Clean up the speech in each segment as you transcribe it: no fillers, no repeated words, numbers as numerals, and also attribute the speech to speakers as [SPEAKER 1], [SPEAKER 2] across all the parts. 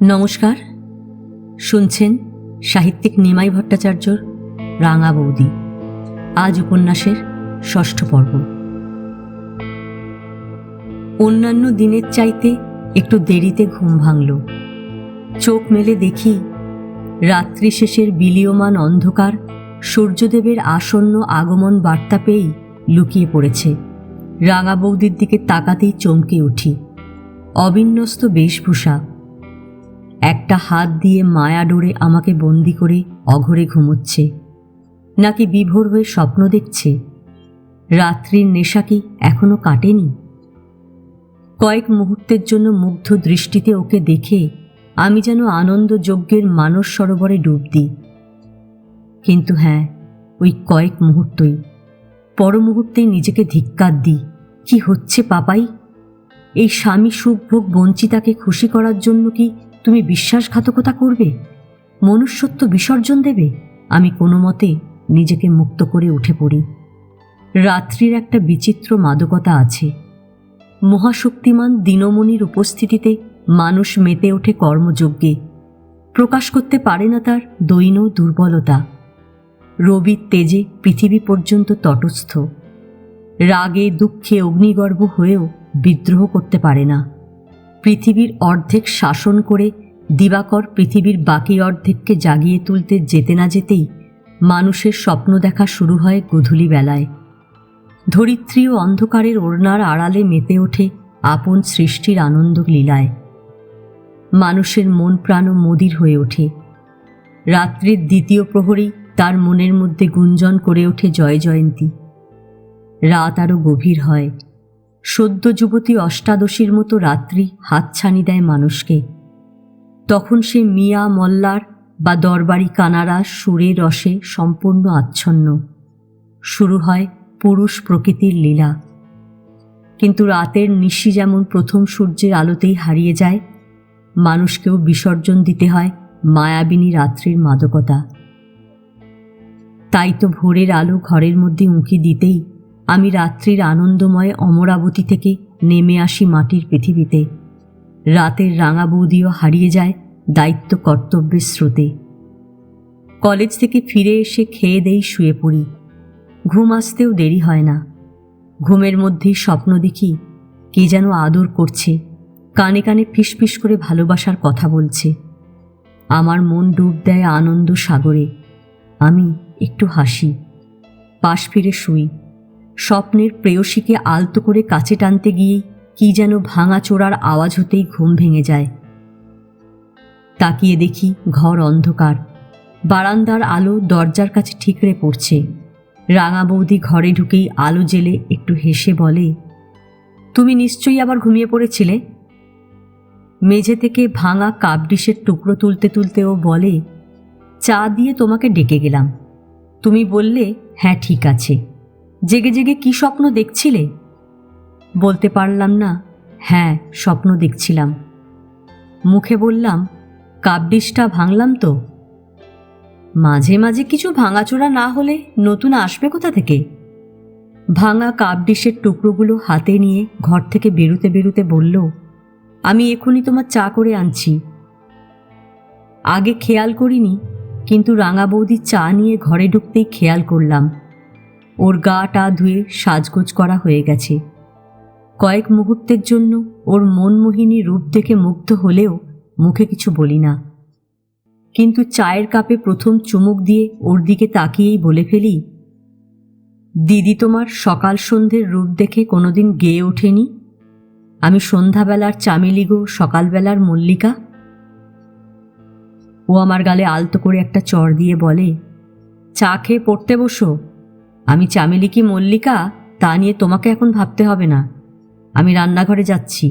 [SPEAKER 1] নমস্কার, শুনছেন সাহিত্যিক নিমাই ভট্টাচার্যর রাঙা বৌদি। আজ উপন্যাসের ৬ষ্ঠ পর্ব। অন্যান্য দিনের চাইতে একটু দেরিতে ঘুম ভাঙল। চোখ মেলে দেখি রাত্রি শেষের বিলীয়মান অন্ধকার সূর্যদেবের আসন্ন আগমন বার্তা পেয়েই লুকিয়ে পড়েছে। রাঙা বৌদির দিকে তাকাতেই চমকে উঠি। অবিন্যস্ত বেশভূষা, একটা হাত দিয়ে মায়া ডোরে আমাকে বন্দি করে অঘরে ঘুমোচ্ছে, নাকি বিভোর হয়ে স্বপ্ন দেখছে? রাত্রির নেশা কি এখনো কাটেনি? কয়েক মুহূর্তের জন্য মুগ্ধ দৃষ্টিতে ওকে দেখে আমি যেন আনন্দ যজ্ঞের মানস সরোবরে ডুব দিই। কিন্তু হ্যাঁ, ওই কয়েক মুহূর্তই। পর মুহূর্তেই নিজেকে ধিক্কার দিই। কি হচ্ছে পাপাই? এই স্বামী সুখভোগ বঞ্চিতাকে খুশি করার জন্য কি তুমি বিশ্বাসঘাতকতা করবে? মনুষ্যত্ব বিসর্জন দেবে? আমি কোনো মতে নিজেকে মুক্ত করে উঠে পড়ি। রাত্রির একটা বিচিত্র মাদকতা আছে। মহাশক্তিমান দিনমণির উপস্থিতিতে মানুষ মেতে ওঠে কর্মযজ্ঞে। প্রকাশ করতে পারে না তার দৈন দুর্বলতা। রবির তেজে পৃথিবী পর্যন্ত তটস্থ। রাগে দুঃখে অগ্নিগর্ভ হয়েও বিদ্রোহ করতে পারে না। পৃথিবীর অর্ধেক শাসন করে দিবাকর পৃথিবীর বাকি অর্ধেককে জাগিয়ে তুলতে যেতে না যেতেই মানুষের স্বপ্ন দেখা শুরু হয় গোধূলি বেলায়। ধরিত্রী ও অন্ধকারের ওড়নার আড়ালে মেতে ওঠে আপন সৃষ্টির আনন্দ লীলায়। মানুষের মন প্রাণ মদির হয়ে ওঠে। রাত্রির দ্বিতীয় প্রহরেই তার মনের মধ্যে গুঞ্জন করে ওঠে জয় জয়ন্তী। রাত আরও গভীর হয়। সদ্য যুবতী অষ্টাদশীর মতো রাত্রি হাতছানি দেয় মানুষকে। তখন সে মিয়া মল্লার বা দরবারি কানারা সুরে রসে সম্পূর্ণ আচ্ছন্ন। শুরু হয় পুরুষ প্রকৃতির লীলা। কিন্তু রাতের নিশি যেমন প্রথম সূর্যের আলোতেই হারিয়ে যায়, মানুষকেও বিসর্জন দিতে হয় মায়াবিনী রাত্রির মাদকতা। তাই তো ভোরের আলো ঘরের মধ্যে উঁকি দিতেই আমি রাত্রির আনন্দময় অমরাবতী থেকে নেমে আসি মাটির পৃথিবীতে। রাতের রাঙা বৌদিও হারিয়ে যায় দায়িত্ব কর্তব্যের স্রোতে। কলেজ থেকে ফিরে এসে খেয়ে দেই, শুয়ে পড়ি। ঘুম আসতেও দেরি হয় না। ঘুমের মধ্যেই স্বপ্ন দেখি কে যেন আদর করছে, কানে কানে ফিসফিস করে ভালোবাসার কথা বলছে। আমার মন ডুব দেয় আনন্দ সাগরে। আমি একটু হাসি, পাশ ফিরে শুই। স্বপ্নের প্রেয়সীকে আলতো করে কাছে টানতে গিয়ে কি যেন ভাঙা চোরার আওয়াজ হতেই ঘুম ভেঙে যায়। তাকিয়ে দেখি ঘর অন্ধকার। বারান্দার আলো দরজার কাছে ঠিকরে পড়ছে। রাঙা বৌদি ঘরে ঢুকেই আলো জেলে একটু হেসে বলে, তুমি নিশ্চয়ই আবার ঘুমিয়ে পড়েছিলে। মেঝে থেকে ভাঙা কাপ ডিশের টুকরো তুলতে তুলতে ও বলে, চা দিয়ে তোমাকে ডেকে গেলাম। তুমি বললে হ্যাঁ ঠিক আছে। জেগে জেগে কি স্বপ্ন দেখছিলে? বলতে পারলাম না। হ্যাঁ, স্বপ্ন দেখছিলাম। মুখে বললাম, কাপ ডিশটা ভাঙলাম তো। মাঝে মাঝে কিছু ভাঙাচোরা না হলে নতুন আসবে কোথা থেকে? ভাঙা কাপ ডিশের টুকরোগুলো হাতে নিয়ে ঘর থেকে বেরুতে বেরুতে বলল, আমি এখনই তোমার চা করে আনছি। আগে খেয়াল করিনি, কিন্তু রাঙা বৌদি চা নিয়ে ঘরে ঢুকতেই খেয়াল করলাম ওর গা টা ধুয়ে সাজগোজ করা হয়ে গেছে। কয়েক মুহূর্তের জন্য ওর মনমোহিনী রূপ দেখে মুগ্ধ হলেও মুখে কিছু বলি না। কিন্তু চায়ের কাপে প্রথম চুমুক দিয়ে ওর দিকে তাকিয়েই বলে ফেলি, দিদি তোমার সকাল সন্ধ্যের রূপ দেখে কোনোদিন গেয়ে ওঠেনি? আমি সন্ধ্যাবেলার চামেলি গো, সকালবেলার মল্লিকা। ও আমার গালে আলতো করে একটা চড় দিয়ে বলে, চা খেয়ে পড়তে বসো। আমি চামেলি কি মল্লিকা তা নিয়ে তোমাকে এখন ভাবতে হবে না। আমি রান্নাঘরে যাচ্ছি।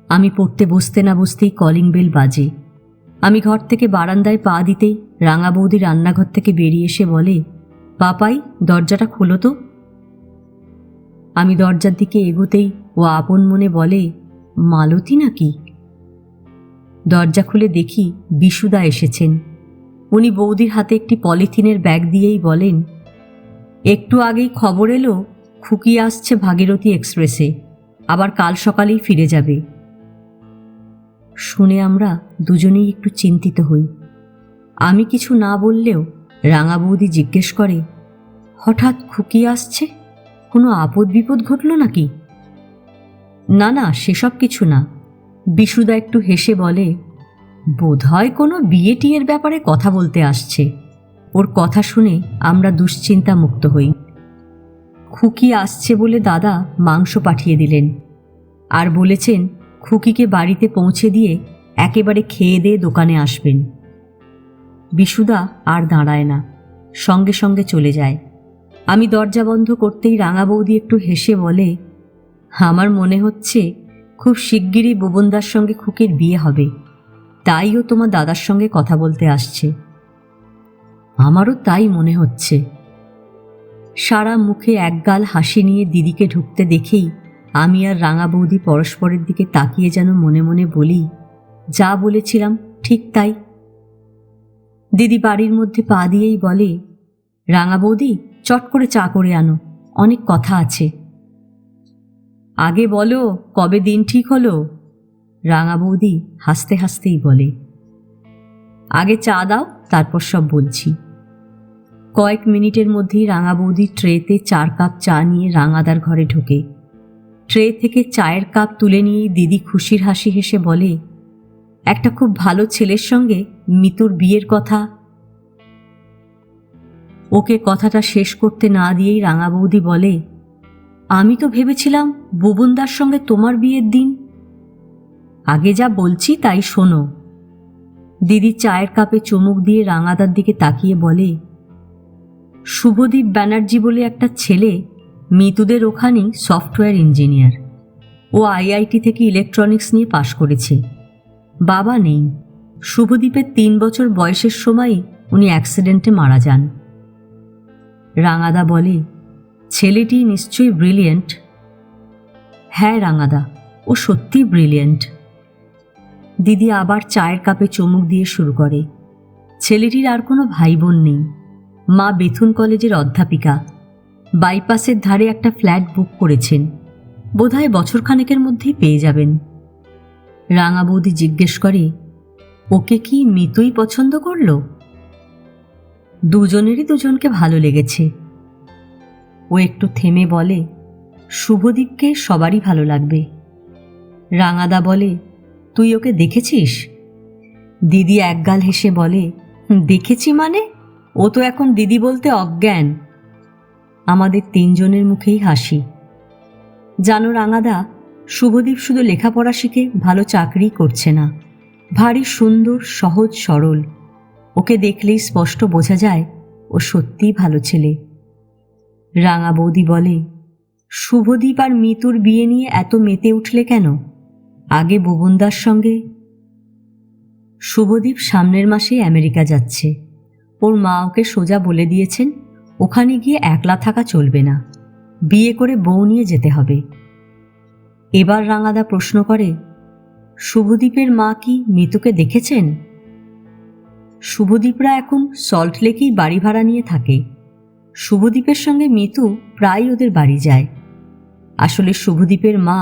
[SPEAKER 1] আমি পড়তে বসতে না বসতেই কলিং বেল বাজে। আমি ঘর থেকে বারান্দায় পা দিতেই রাঙা বৌদি রান্নাঘর থেকে বেরিয়ে এসে বলে, পাপাই দরজাটা খোলো তো। আমি দরজার দিকে এগোতেই ও আপন মনে বলে, মালতী নাকি? দরজা খুলে দেখি বিশুদা এসেছেন। উনি বৌদির হাতে একটি পলিথিনের ব্যাগ দিয়েই বলেন, একটু আগেই খবর এলো খুকি আসছে ভাগীরথী এক্সপ্রেসে, আবার কাল সকালেই ফিরে যাবে। শুনে আমরা দুজনেই একটু চিন্তিত হই। আমি কিছু না বললেও রাঙা বৌদি জিজ্ঞেস করে, হঠাৎ খুকি আসছে, কোনো আপদ বিপদ ঘটল নাকি? না না, সেসব কিছু না। বিশুদা একটু হেসে বলে, বোধহয় কোনো বিয়ে টিয়ের ব্যাপারে কথা বলতে আসছে। ওর কথা শুনে আমরা দুশ্চিন্তা মুক্ত হই। খুকি আসছে বলে দাদা মাংস পাঠিয়ে দিলেন, আর বলেছেন খুকিকে বাড়িতে পৌঁছে দিয়ে একেবারে খেয়ে দিয়ে দোকানে আসবেন। বিশুদা আর দাঁড়ায় না, সঙ্গে সঙ্গে চলে যায়। আমি দরজা বন্ধ করতেই রাঙা বৌদি একটু হেসে বলে, আমার মনে হচ্ছে খুব শিগগিরই বোবনদার সঙ্গে খুকির বিয়ে হবে, তাই ও তোমার দাদার সঙ্গে কথা বলতে আসছে। আমারও তাই মনে হচ্ছে। সারা মুখে একগাল হাসি নিয়ে দিদিকে ঢুকতে দেখেই আমি আর রাঙা বৌদি পরস্পরের দিকে তাকিয়ে যেন মনে মনে বলি, যা বলেছিলাম ঠিক তাই। দিদি বাড়ির মধ্যে পা দিয়েই বলে, রাঙা বৌদি চট করে চা করে আনো, অনেক কথা আছে। আগে বলো কবে দিন ঠিক হলো? রাঙা বৌদি হাসতে হাসতেই বলে, আগে চা দাও, তারপর সব বলছি। কয়েক মিনিটের মধ্যেই রাঙা বৌদি ট্রেতে 4 কাপ চা নিয়ে রাঙাদার ঘরে ঢোকে। ট্রে থেকে চায়ের কাপ তুলে নিয়েই দিদি খুশির হাসি হেসে বলে, একটা খুব ভালো ছেলের সঙ্গে মিতুর বিয়ের কথা। ওকে কথাটা শেষ করতে না দিয়েই রাঙা বৌদি বলে, আমি তো ভেবেছিলাম বুবনদার সঙ্গে তোমার বিয়ের দিন। আগে যা বলছি তাই শোনো। দিদি চায়ের কাপে চুমুক দিয়ে রাঙাদার দিকে তাকিয়ে বলে, শুভদীপ ব্যানার্জি বলে একটা ছেলে মিতুদের ওখানেই সফটওয়্যার ইঞ্জিনিয়ার। ও আইআইটি থেকে ইলেকট্রনিক্স নিয়ে পাশ করেছে। বাবা নেই। শুভদীপের 3 বছর বয়সের সময়ই উনি অ্যাক্সিডেন্টে মারা যান। রাঙাদা বলে, ছেলেটি নিশ্চয়ই ব্রিলিয়েন্ট। হ্যাঁ রাঙাদা, ও সত্যিই ব্রিলিয়েন্ট। দিদি আবার চায়ের কাপে চুমুক দিয়ে শুরু করে, ছেলেটির আর কোনো ভাই বোন নেই। মা বেথুন কলেজের অধ্যাপিকা। বাইপাসের ধারে একটা ফ্ল্যাট বুক করেছেন, বোধহয় বছরখানেকের মধ্যেই পেয়ে যাবেন। রাঙা বৌদি জিজ্ঞেস করে, ওকে কি মিতুই পছন্দ করল? দুজনেরই দুজনকে ভালো লেগেছে। ও একটু থেমে বলে, শুভদীপকে সবারই ভালো লাগবে। রাঙাদা বলে, তুই ওকে দেখেছিস? দিদি একগাল হেসে বলে, দেখেছি মানে? ও তো এখন দিদি বলতে অজ্ঞান। আমাদের 3 জনের মুখেই হাসি। জানো রাঙাদা, শুভদীপ শুধু লেখাপড়া শিখে ভালো চাকরি করছে না, ভারী সুন্দর, সহজ সরল। ওকে দেখলেই স্পষ্ট বোঝা যায় ও সত্যিই ভালো ছেলে। রাঙা বৌদি বলে, শুভদীপ আর মিতুর বিয়ে নিয়ে এত মেতে উঠলে কেন? আগে বুবনদার সঙ্গে। শুভদীপ সামনের মাসেই আমেরিকা যাচ্ছে। ওর মা ওকে সোজা বলে দিয়েছেন, ওখানে গিয়ে একলা থাকা চলবে না, বিয়ে করে বউ নিয়ে যেতে হবে। এবার রাঙাদা প্রশ্ন করে, শুভদীপের মা কি মিতুকে দেখেছেন? শুভদীপরা এখন সল্টলেকেই বাড়ি ভাড়া নিয়ে থাকে। শুভদীপের সঙ্গে মিতু প্রায় ওদের বাড়ি যায়। আসলে শুভদীপের মা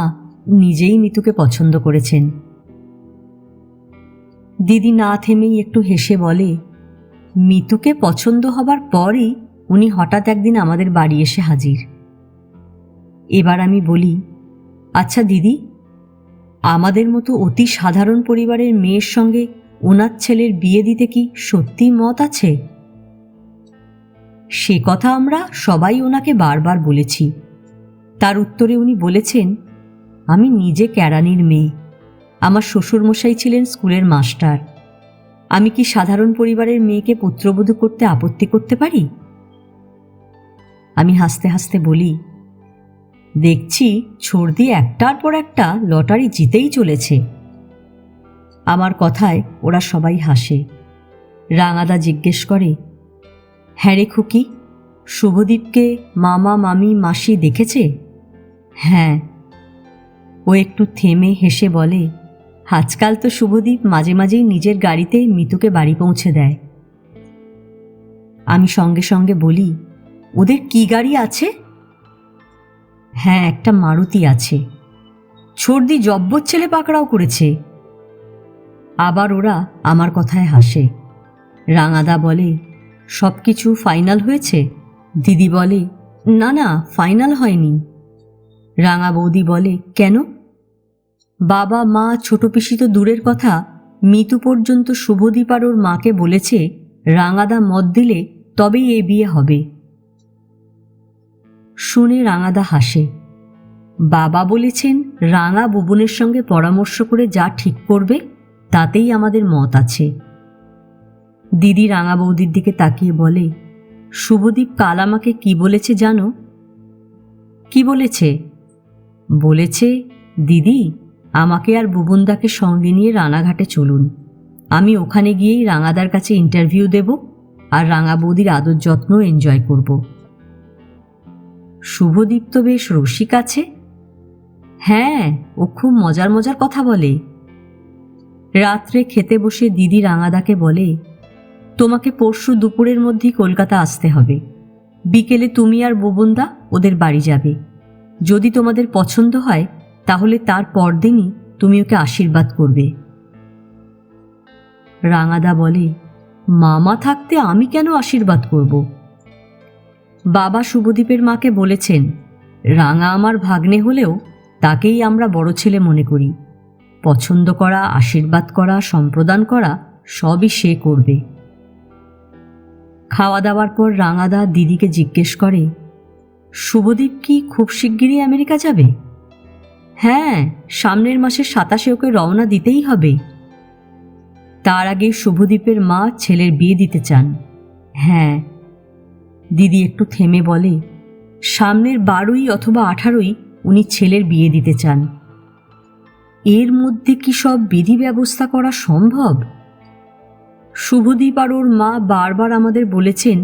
[SPEAKER 1] নিজেই মিতুকে পছন্দ করেছেন। দিদি না থেমেই একটু হেসে বলে, মিতুকে পছন্দ হবার পরই উনি হঠাৎ একদিন আমাদের বাড়ি এসে হাজির। এবার আমি বলি, আচ্ছা দিদি, আমাদের মতো অতি সাধারণ পরিবারের মেয়ের সঙ্গে ওনার ছেলের বিয়ে দিতে কি সত্যিই মত আছে? সে কথা আমরা সবাই ওনাকে বারবার বলেছি। তার উত্তরে উনি বলেছেন, আমি নিজে কেরানির মেয়ে, আমার শ্বশুরমশাই ছিলেন স্কুলের মাস্টার। আমি কি সাধারণ পরিবারের মেয়েকে পুত্রবধূ করতে আপত্তি করতে পারি? আমি হাসতে হাসতে বলি, দেখছি ছর্দি একটার পর একটা লটারি জিতেই চলেছে। আমার কথায় ওরা সবাই হাসে। রাঙাদা জিজ্ঞেস করে, হ্যাঁ রে খুকি, শুভদীপকে মামা মামি মাসি দেখেছে? হ্যাঁ। ও একটু থেমে হেসে বলে, আজকাল তো শুভদীপ মাঝে মাঝেই নিজের গাড়িতে মিতুকে বাড়ি পৌঁছে দেয়। আমি সঙ্গে সঙ্গে বলি, ওদের কি গাড়ি আছে? হ্যাঁ, একটা মারুতি আছে। ছর্দি জব্বর ছেলে পাকড়াও করেছে। আবার ওরা আমার কথায় হাসে। রাঙাদা বলে, সব কিছু ফাইনাল হয়েছে? দিদি বলে, না না, ফাইনাল হয়নি। রাঙা বৌদি বলে, কেন? বাবা মা ছোট পিসি তো দূরের কথা, মিতু পর্যন্ত শুভদীপ আর ওর মাকে বলেছে রাঙাদা মত দিলে তবেই এ বিয়ে হবে। শুনে রাঙাদা হাসে। বাবা বলেছেন রাঙা বুবনের সঙ্গে পরামর্শ করে যা ঠিক করবে তাতেই আমাদের মত আছে। দিদি রাঙা বৌদির দিকে তাকিয়ে বলে, শুভদীপ কাল আমাকে কি বলেছে জানো? কি বলেছে? বলেছে, দিদি আমাকে আর বুবনদাকে সঙ্গে নিয়ে রানাঘাটে চলুন, আমি ওখানে গিয়েই রাঙাদার কাছে ইন্টারভিউ দেব আর রাঙা বৌদির আদর যত্ন এনজয় করব। শুভদীপ তো বেশ রসিক আছে। হ্যাঁ, ও খুব মজার মজার কথা বলে। রাত্রে খেতে বসে দিদি রাঙাদাকে বলে, তোমাকে পরশু দুপুরের মধ্যেই কলকাতা আসতে হবে। বিকেলে তুমি আর বুবনদা ওদের বাড়ি যাবে। যদি তোমাদের পছন্দ হয় তাহলে তার পরদিনই তুমি ওকে আশীর্বাদ করবে। রাঙাদা বলে, মামা থাকতে আমি কেন আশীর্বাদ করব? বাবা শুভদীপের মাকে বলেছেন রাঙা আমার ভাগ্নে হলেও তাকেই আমরা বড় ছেলে মনে করি। পছন্দ করা, আশীর্বাদ করা, সম্প্রদান করা সবই সে করবে। খাওয়া দাওয়ার পর রাঙাদা দিদিকে জিজ্ঞেস করে, শুভদীপ কি খুব শিগগিরই আমেরিকা যাবে? হ্যাঁ, সামনের মাসের 27 ওকে রওনা দিতেই হবে। তার আগে শুভদীপের মা ছেলের বিয়ে দিতে চান। হ্যাঁ। দিদি একটু থেমে বলে, সামনের 12 অথবা 18 উনি ছেলের বিয়ে দিতে চান। এর মধ্যে কি সব বিধি ব্যবস্থা করা সম্ভব? শুভদীপ আর ওর মা বারবার আমাদের বলেছেন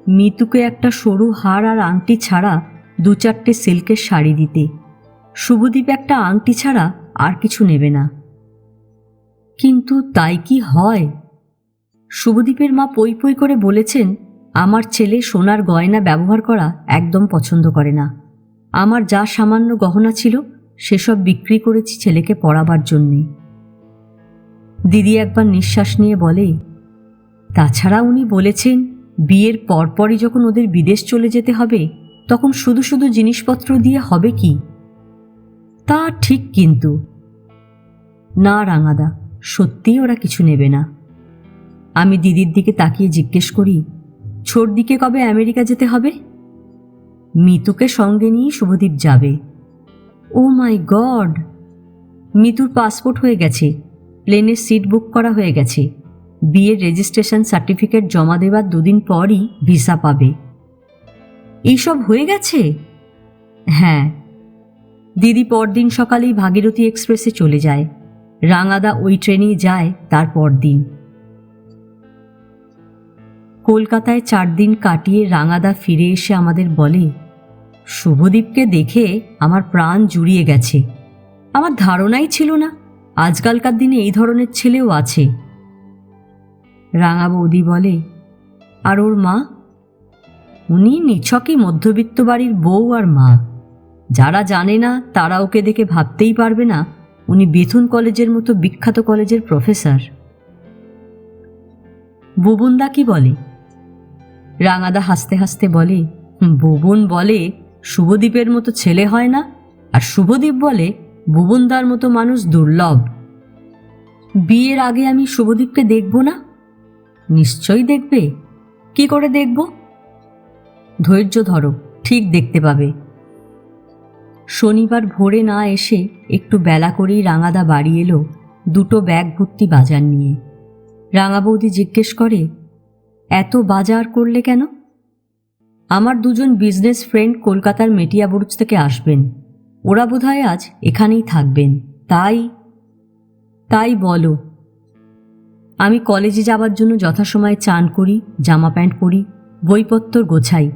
[SPEAKER 1] মিতুকে একটা সরু হার আর আংটি ছাড়া 2-4টে সিল্কের শাড়ি দিতে। শুভদীপ একটা আংটি ছাড়া আর কিছু নেবে না। কিন্তু তাই কি হয়? শুভদীপের মা পই পই করে বলেছেন আমার ছেলে সোনার গয়না ব্যবহার করা একদম পছন্দ করে না। আমার যা সামান্য গহনা ছিল সেসব বিক্রি করেছি ছেলেকে পরাবার জন্যে। দিদি একবার নিঃশ্বাস নিয়ে বলে, তাছাড়া উনি বলেছেন বিয়ের পরপরই যখন ওদের বিদেশ চলে যেতে হবে তখন শুধু শুধু জিনিসপত্র দিয়ে হবে কি? তা ঠিক, কিন্তু না রাঙাদা, সত্যিই ওরা কিছু নেবে না। আমি দিদির দিকে তাকিয়ে জিজ্ঞেস করি, ছোট দিকে কবে আমেরিকা যেতে হবে? মিতুকে সঙ্গে নিয়ে শুভদীপ যাবে। ও মাই গড! মিতুর পাসপোর্ট হয়ে গেছে, প্লেনের সিট বুক করা হয়ে গেছে, বিয়ের রেজিস্ট্রেশন সার্টিফিকেট জমা দেওয়ার 2 দিন পরই ভিসা পাবে। এইসব হয়ে গেছে? হ্যাঁ। দিদি পরদিন সকালেই ভাগীরথী এক্সপ্রেসে চলে যায়। রাঙাদা ওই ট্রেনেই যায় তার পরদিন। কলকাতায় 4 দিন কাটিয়ে রাঙাদা ফিরে এসে আমাদের বলে, শুভদীপকে দেখে আমার প্রাণ জুড়িয়ে গেছে। আমার ধারণাই ছিল না আজকালকার দিনে এই ধরনের ছেলেও আছে। রাঙা বৌদি বলে, আর ওর মা? উনি নিছকই মধ্যবিত্ত বাড়ির বউ আর মা। যারা জানে না তারা ওকে দেখে ভাবতেই পারবে না উনি বেথুন কলেজের মতো বিখ্যাত কলেজের প্রফেসর। বুবনদা কি বলে? রাঙাদা হাসতে হাসতে বলে, বুবন বলে শুভদীপের মতো ছেলে হয় না, আর শুভদীপ বলে বুবনদার মতো মানুষ দুর্লভ। বিয়ের আগে আমি শুভদীপকে দেখব না? নিশ্চয়ই দেখবে। কি করে দেখব? ধৈর্য ধরো, ঠিক দেখতে পাবে। শনিবার ভোরে না এসে একটু বেলা করেই রাঙাদা বাড়ি এলো 2টো ব্যাগ ভর্তি বাজার নিয়ে। রাঙা বৌদি জিজ্ঞেস করে, এত বাজার করলে কেন? আমার 2জন বিজনেস ফ্রেন্ড কলকাতার মেটিয়াবুরুজ থেকে আসবেন, ওরা বোধহয় আজ এখানেই থাকবেন, তাই বলো। আমি কলেজে যাবার জন্য যথাসময়ে চান করি, জামা প্যান্ট পরি, বইপত্র গোছাই,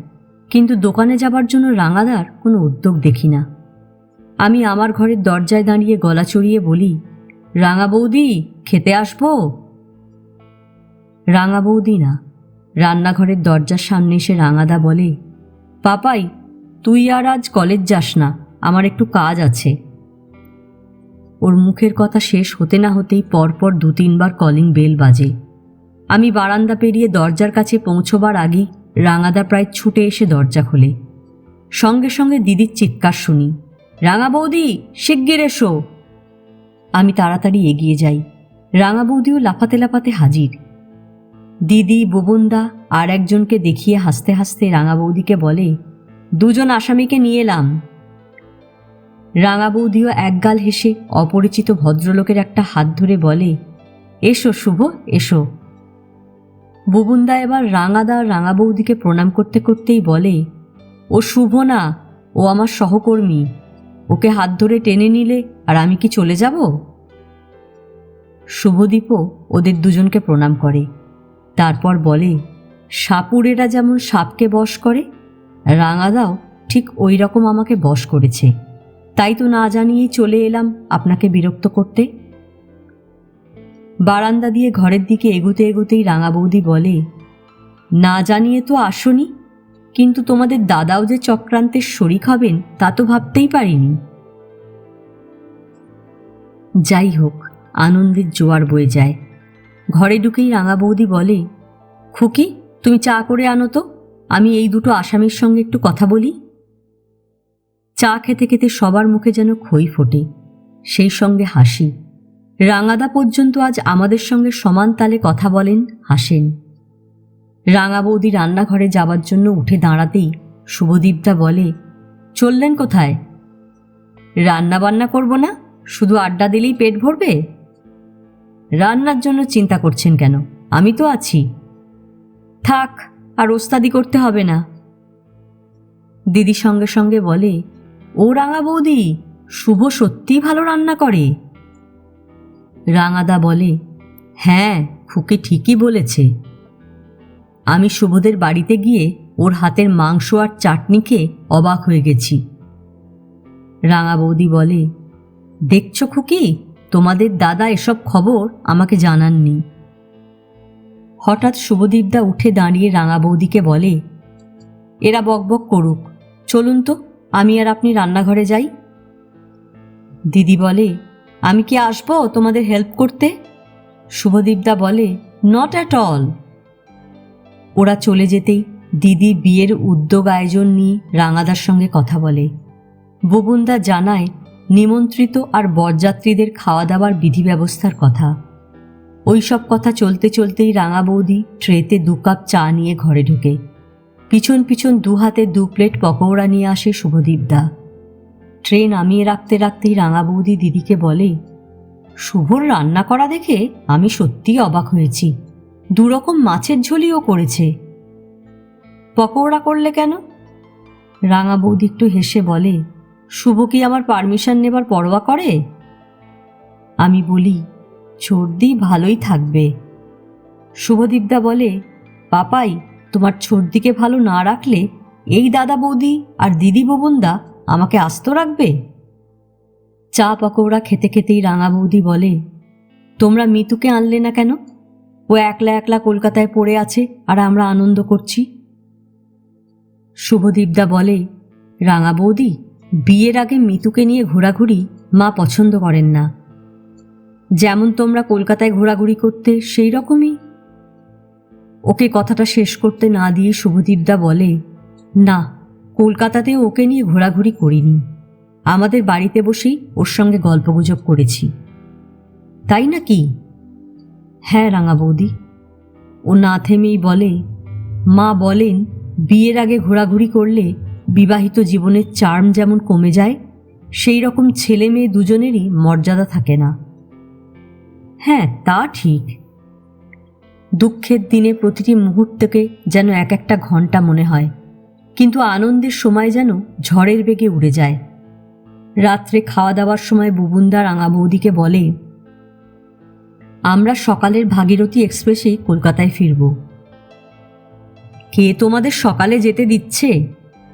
[SPEAKER 1] কিন্তু দোকানে যাবার জন্য রাঙাদার কোনো উদ্যোগ দেখি না। আমি আমার ঘরের দরজায় দাঁড়িয়ে গলা চড়িয়ে বলি, রাঙা বৌদি খেতে আসবো? রাঙা বৌদি না, রান্নাঘরের দরজার সামনে এসে রাঙাদা বলে, পাপাই তুই আর আজ কলেজ যাস না, আমার একটু কাজ আছে। ওর মুখের কথা শেষ হতে না হতেই পরপর 2-3 বার কলিং বেল বাজে। আমি বারান্দা পেরিয়ে দরজার কাছে পৌঁছবার আগেই রাঙাদা প্রায় ছুটে এসে দরজা খোলে। সঙ্গে সঙ্গে দিদির চিৎকার শুনি, রাঙা বৌদি, শিগগির এসো। আমি তাড়াতাড়ি এগিয়ে যাই। রাঙা বৌদিও লাফাতে লাফাতে হাজির। দিদি, বুবুনদা আর একজনকে দেখিয়ে হাসতে হাসতে রাঙা বৌদিকে বলে, 2জন আসামিকে নিয়ে এলাম। রাঙা বৌদিও একগাল হেসে অপরিচিত ভদ্রলোকের একটা হাত ধরে বলে, এসো শুভ, এসো। বুবুনদা এবার রাঙাদা রাঙা বৌদিকে প্রণাম করতে করতেই বলে, ও শুভ না, ও আমার সহকর্মী। ওকে হাত ধরে টেনে নিলে আর আমি কি চলে যাব? শুভদীপও ওদের 2জনকে প্রণাম করে। তারপর বলে, সাপুরেরা যেমন সাপকে বশ করে, রাঙাদাও ঠিক ওই রকম আমাকে বশ করেছে। তাই তো না জানিয়েই চলে এলাম আপনাকে বিরক্ত করতে। বারান্দা দিয়ে ঘরের দিকে এগুতে এগুতেই রাঙা বৌদি বলে, না জানিয়ে তো আসনি, কিন্তু তোমাদের দাদাও যে চক্রান্তের শরিক হবেন তা তো ভাবতেই পারিনি। যাই হোক, আনন্দের জোয়ার বয়ে যায়। ঘরে ঢুকেই রাঙা বৌদি বলে, খুকি, তুমি চা করে আনো তো, আমি এই 2টো আসামির সঙ্গে একটু কথা বলি। চা খেতে খেতে সবার মুখে যেন খই ফোটে, সেই সঙ্গে হাসি। রাঙাদা পর্যন্ত আজ আমাদের সঙ্গে সমান তালে কথা বলেন, হাসেন। রাঙা বৌদি রান্নাঘরে যাবার জন্য উঠে দাঁড়াতেই শুভদীপদা বলে, চললেন কোথায়? রান্না বান্না করব না, শুধু আড্ডা দিলেই পেট ভরবে? রান্নার জন্য চিন্তা করছেন কেন? আমি তো আছি। থাক, আর ওস্তাদি করতে হবে না। দিদি সঙ্গে সঙ্গে বলে, ও রাঙা বৌদি, শুভ সত্যিই ভালো রান্না করে। রাঙাদা বলে, হ্যাঁ, খুকি ঠিকই বলেছে। আমি শুভদের বাড়িতে গিয়ে ওর হাতের মাংস আর চাটনি খেয়ে অবাক হয়ে গেছি। রাঙা বৌদি বলে, দেখছো খুকি, তোমাদের দাদা এসব খবর আমাকে জানাননি। হঠাৎ শুভদীপদা উঠে দাঁড়িয়ে রাঙা বৌদিকে বলে, এরা বকবক করুক, চলুন তো, আমি আর আপনি রান্নাঘরে যাই। দিদি বলে, আমি কি আসবো তোমাদের হেল্প করতে? শুভদীপদা বলে, নট অ্যাট অল। ওরা চলে যেতেই দিদি বিয়ের উদ্যোগ আয়োজন নিয়ে রাঙাদার সঙ্গে কথা বলে। বুবুনদা জানায় নিমন্ত্রিত আর বরযাত্রীদের খাওয়া দাওয়ার বিধি ব্যবস্থার কথা। ওই সব কথা চলতে চলতেই রাঙা বৌদি ট্রেতে 2 কাপ চা নিয়ে ঘরে ঢোকে। পিছন পিছন 2 হাতে 2 প্লেট পকৌড়া নিয়ে আসে শুভদীপদা। ট্রে নামিয়ে রাখতে রাখতেই রাঙা বৌদি দিদিকে বলে, শুভর রান্না করা দেখে আমি সত্যিই অবাক হয়েছি। 2 রকম মাছের ঝোলিও করেছে। পকৌড়া করলে কেন? রাঙা বৌদি একটু হেসে বলে, শুভ কি আমার পারমিশন নেবার পরোয়া করে? আমি বলি, সর্দি ভালোই থাকবে। শুভদীপদা বলে, পাপাই, তোমার সর্দিকে ভালো না রাখলে এই দাদা বৌদি আর দিদি বুবুনদা আমাকে আস্ত রাখবে? চা পকৌড়া খেতে খেতেই রাঙা বৌদি বলে, তোমরা মিতুকে আনলে না কেন? ও একলা একলা কলকাতায় পড়ে আছে আর আমরা আনন্দ করছি। শুভদীপদা বলে, রাঙা বৌদি, বিয়ের আগে মিতুকে নিয়ে ঘোরাঘুরি মা পছন্দ করেন না। যেমন তোমরা কলকাতায় ঘোরাঘুরি করতে সেই রকমই। ওকে কথাটা শেষ করতে না দিয়ে শুভদীপদা বলে, না, কলকাতাতেও ওকে নিয়ে ঘোরাঘুরি করিনি। আমাদের বাড়িতে বসেই ওর সঙ্গে গল্পগুজব করেছি। তাই নাকি? হ্যাঁ রাঙা বৌদি। ও না থেমেই বলে, মা বলেন বিয়ের আগে ঘোরাঘুরি করলে বিবাহিত জীবনের চার্ম যেমন কমে যায়, সেই রকম ছেলে মেয়ে 2জনেরই মর্যাদা থাকে না। হ্যাঁ, তা ঠিক। দুঃখের দিনে প্রতিটি মুহূর্তকে যেন এক একটা ঘন্টা মনে হয়, কিন্তু আনন্দের সময় যেন ঝড়ের বেগে উড়ে যায়। রাত্রে খাওয়া দাওয়ার সময় বুবুনদা রাঙা বৌদিকে বলে, আমরা সকালের ভাগীরথী এক্সপ্রেসে কলকাতায় ফিরব। কে তোমাদের সকালে যেতে দিচ্ছে?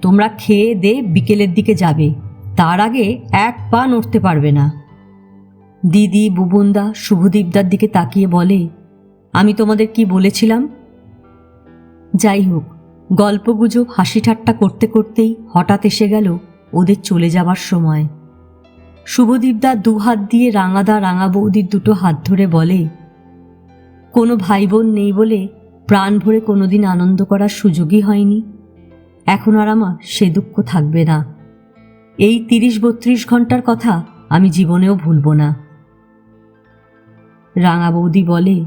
[SPEAKER 1] তোমরা খেয়ে দে বিকেলের দিকে যাবে, তার আগে 1 পা নড়তে পারবে না। দিদি, বুবুনদা শুভদীপদার দিকে তাকিয়ে বলে, আমি তোমাদের কি বলেছিলাম? যাই হোক, গল্পগুজব হাসি ঠাট্টা করতে করতেই হঠাৎ এসে গেল ওদের চলে যাবার সময়। শুভদীপদা দুহাত দিয়ে রাঙাদা রাঙা বৌদির দুটো হাত ধরে বলে, কোনো ভাই বোন নেই বলে প্রাণ ভরে কোনোদিন আনন্দ করার সুযোগই হয়নি। এখন আর আমার সে দুঃখ থাকবে না। এই ৩০-৩২ ঘন্টার কথা আমি জীবনেও ভুলব না। রাঙা বৌদি বলে,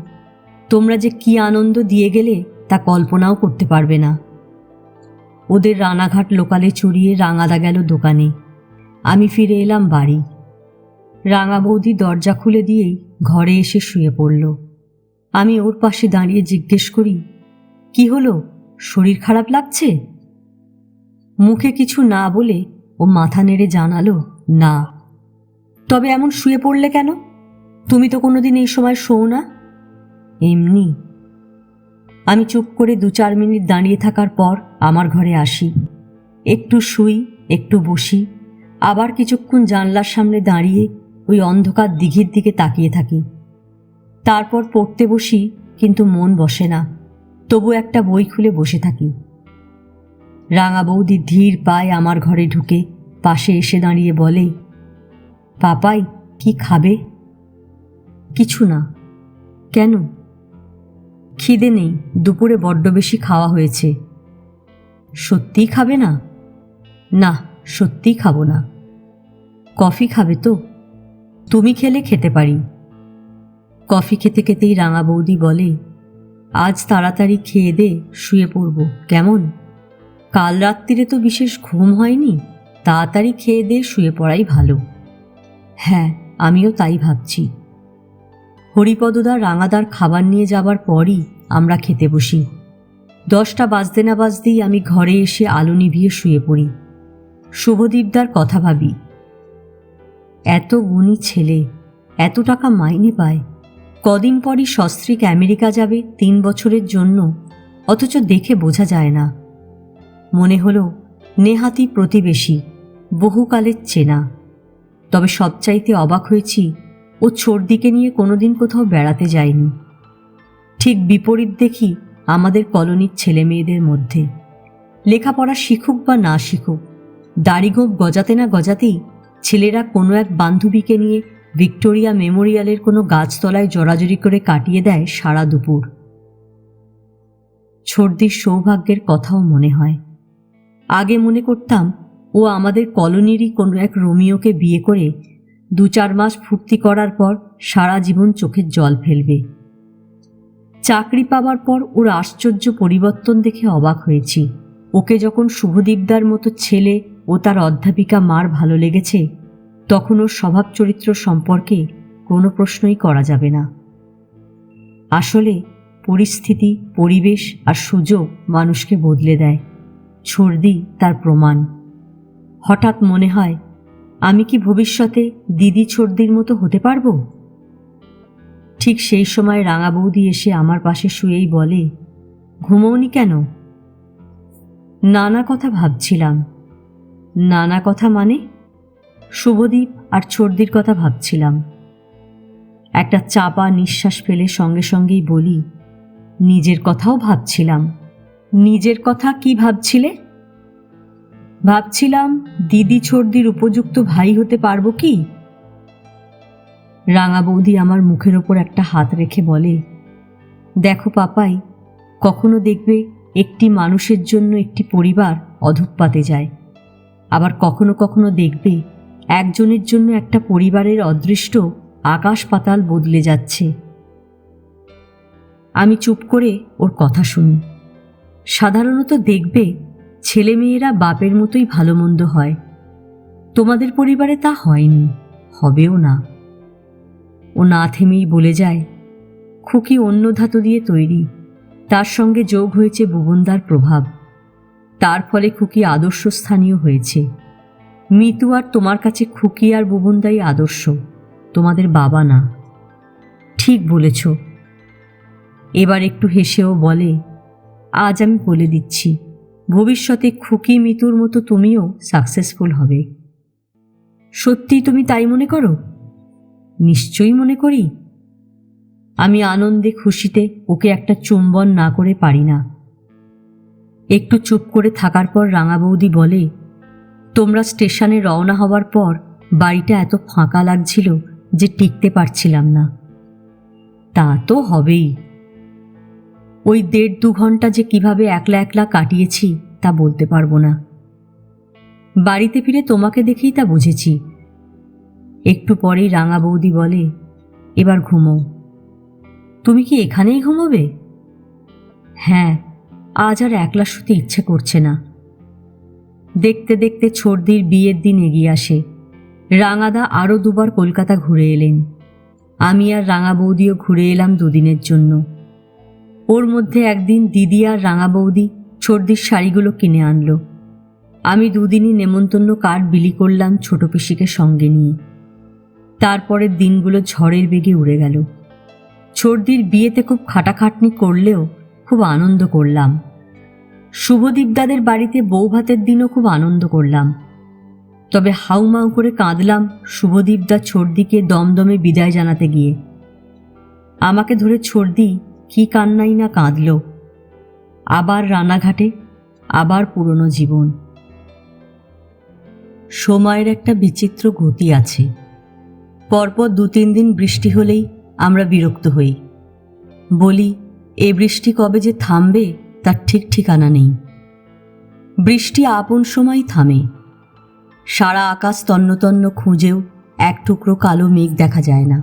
[SPEAKER 1] তোমরা যে কি আনন্দ দিয়ে গেলে তা কল্পনাও করতে পারবে না। ওদের রানাঘাট লোকালে চড়িয়ে রাঙাদা গেল দোকানে, আমি ফিরে এলাম বাড়ি। রাঙা বৌদি দরজা খুলে দিয়েই ঘরে এসে শুয়ে পড়ল। আমি ওর পাশে দাঁড়িয়ে জিজ্ঞেস করি, কি হলো, শরীর খারাপ লাগছে? মুখে কিছু না বলে ও মাথা নেড়ে জানালো, না। তবে এমন শুয়ে পড়লে কেন? তুমি তো কোনোদিন এই সময় শোও না। এমনি। আমি চুপ করে 2-4 মিনিট দাঁড়িয়ে থাকার পর আমার ঘরে আসি। একটু শুই, একটু বসি, আবার কিছুক্ষণ জানলার সামনে দাঁড়িয়ে ওই অন্ধকার দিঘির দিকে তাকিয়ে থাকি। তারপর পড়তে বসি, কিন্তু মন বসে না। তবু একটা বই খুলে বসে থাকি। রাঙা বৌদি ধীর পায়ে আমার ঘরে ঢুকে পাশে এসে দাঁড়িয়ে বলে, পাপাই কি খাবে? কিছু না। কেন? খিদে নেই, দুপুরে বড্ড বেশি খাওয়া হয়েছে। সত্যিই খাবে না? না, সত্যিই খাবো না। কফি খাবে তো? তুমি খেলে খেতে পারি। কফি খেতে খেতেই রাঙা বৌদি বলে, আজ তাড়াতাড়ি খেয়ে দে, শুয়ে পড়ব কেমন? কাল রাত্রিরে তো বিশেষ ঘুম হয়নি, তাড়াতাড়ি খেয়ে দে শুয়ে পড়াই ভালো। হ্যাঁ, আমিও তাই ভাবছি। হরিপদদা রাঙাদার খাবার নিয়ে যাবার পরই আমরা খেতে বসি। 10টা বাজতে না বাজতেই আমি ঘরে এসে আলো নিভিয়ে শুয়ে পড়ি। শুভদীপদার কথা ভাবি। এত গুণী ছেলে, এত টাকা মাইনে পায়, কদিন পরই সস্ত্রীক আমেরিকা যাবে 3 বছরের জন্য, অথচ দেখে বোঝা যায় না। মনে হলো নেহাতি প্রতিবেশী, বহুকালের চেনা। তবে সবচাইতে অবাক হয়েছি, ও ছোটদিকে নিয়ে কোনোদিন কোথাও বেড়াতে যায়নি। ঠিক বিপরীত দেখি আমাদের কলোনির ছেলে মেয়েদের মধ্যে। লেখাপড়া শিখুক বা না শিখুক, দাড়িগোঁফ গজাতে না গজাতেই ছেলেরা কোনো এক বান্ধবীকে নিয়ে ভিক্টোরিয়া মেমোরিয়ালের কোনো গাছতলায় জড়াজড়ি করে কাটিয়ে দেয় সারা দুপুর। ছোটদির সৌভাগ্যের কথাও মনে হয়। আগে মনে করতাম ও আমাদের কলোনিরই কোনো এক রোমিওকে বিয়ে করে 2-4 মাস ফুর্তি করার পর সারা জীবন চোখের জল ফেলবে। চাকরি পাবার পর ওর আশ্চর্য পরিবর্তন দেখে অবাক হয়েছি। ওকে যখন শুভদীপদার মতো ছেলে ও তার অধ্যাপিকা মার ভালো লেগেছে, তখন ওর স্বভাব চরিত্র সম্পর্কে কোনো প্রশ্নই করা যাবে না। আসলে পরিস্থিতি, পরিবেশ আর সুযোগ মানুষকে বদলে দেয়। ছর্দি তার প্রমাণ। হঠাৎ মনে হয়, আমি কি ভবিষ্যতে দিদি ছর্দির মতো হতে পারবো? ঠিক সেই সময় রাঙা বৌদি এসে আমার পাশে শুয়েই বলে, ঘুমোওনি কেন? নানা কথা ভাবছিলাম। নানা কথা মানে? শুভদীপ আর ছর্দির কথা ভাবছিলাম। একটা চাপা নিঃশ্বাস ফেলে সঙ্গে সঙ্গেই বলি, নিজের কথাও ভাবছিলাম। নিজের কথা কি ভাবছিলে? ভাবছিলাম দিদি ছর্দির উপযুক্ত ভাই হতে পারবো কি? রাঙা বৌদি আমার মুখের ওপর একটা হাত রেখে বলে, দেখো পাপাই, কখনো দেখবে একটি মানুষের জন্য একটি পরিবার অধঃপাতে যায়, আবার কখনো কখনো দেখবে একজনের জন্য একটা পরিবারের অদৃষ্ট আকাশ পাতাল বদলে যাচ্ছে। আমি চুপ করে ওর কথা শুনি। সাধারণত দেখবে ছেলেমেয়েরা বাপের মতোই ভালো মন্দ হয়। তোমাদের পরিবারে তা হয়নি, হবেও না। ও না থেমেই বলে যায়, খুকি অন্য ধাতু দিয়ে তৈরি, তার সঙ্গে যোগ হয়েছে বুবনদার প্রভাব। তার ফলে খুকি আদর্শ স্থানীয় হয়েছে। মিতু আর তোমার কাছে খুকি আর বুবনদাই আদর্শ, তোমাদের বাবা না। ঠিক বলেছ। এবার একটু হেসেও বলে, আজ আমি বলে দিচ্ছি, ভবিষ্যতে খুকি মিতুর মতো তুমিও সাকসেসফুল হবে। সত্যি তুমি তাই মনে করো? নিশ্চয়ই মনে করি। আমি আনন্দে খুশিতে ওকে একটা চুম্বন না করে পারি না। একটু চুপ করে থাকার পর রাঙা বৌদি বলে, তোমরা স্টেশনে রওনা হবার পর বাড়িটা এত ফাঁকা লাগছিল যে টিকতে পারছিলাম না। তা তো হবেই। ওই 1.5-2 ঘন্টা যে কিভাবে একলা একলা কাটিয়েছি তা বলতে পারবো না। বাড়িতে ফিরে তোমাকে দেখেই তা বুঝেছি। একটু পরেই রাঙা বৌদি বলে, এবার ঘুমো। তুমি কি এখানেই ঘুমোবে? হ্যাঁ, আজ আর একলা শুতে ইচ্ছে করছে না। দেখতে দেখতে ছোড়দির বিয়ের দিন এগিয়ে আসে। রাঙাদা আরও 2বার কলকাতা ঘুরে এলেন। আমি আর রাঙা বৌদিও ঘুরে এলাম 2 দিনের জন্য। ওর মধ্যে একদিন দিদি আর রাঙা বৌদি ছোড়দির শাড়িগুলো কিনে আনলো। আমি 2 দিনই নেমন্তন্ন কার্ড বিলি করলাম ছোট পিসিকে সঙ্গে নিয়ে। তারপরের দিনগুলো ঝড়ের বেগে উড়ে গেল। ছোড়দির বিয়েতে খুব খাটাখাটনি করলেও খুব আনন্দ করলাম। শুভদীপদাদের বাড়িতে বৌভাতের দিনও খুব আনন্দ করলাম। তবে হাউমাউ করে কাঁদলাম শুভদীপদা ছোড়দিকে দমদমে বিদায় জানাতে গিয়ে। আমাকে ধরে ছোড়দি কি কান্নাই না কাঁদল। আবার রানাঘাটে, আবার পুরনো জীবন। সময়ের একটা বিচিত্র গতি আছে। পরপর 2-3 দিন বৃষ্টি হলেই আমরা বিরক্ত হই। বলি, এ বৃষ্টি কবে যে থামবে তার ঠিক ঠিকানা নেই। বৃষ্টি আপন সময় থামে। সারা আকাশ তন্নতন্ন খুঁজেও এক টুকরো কালো মেঘ দেখা যায় না।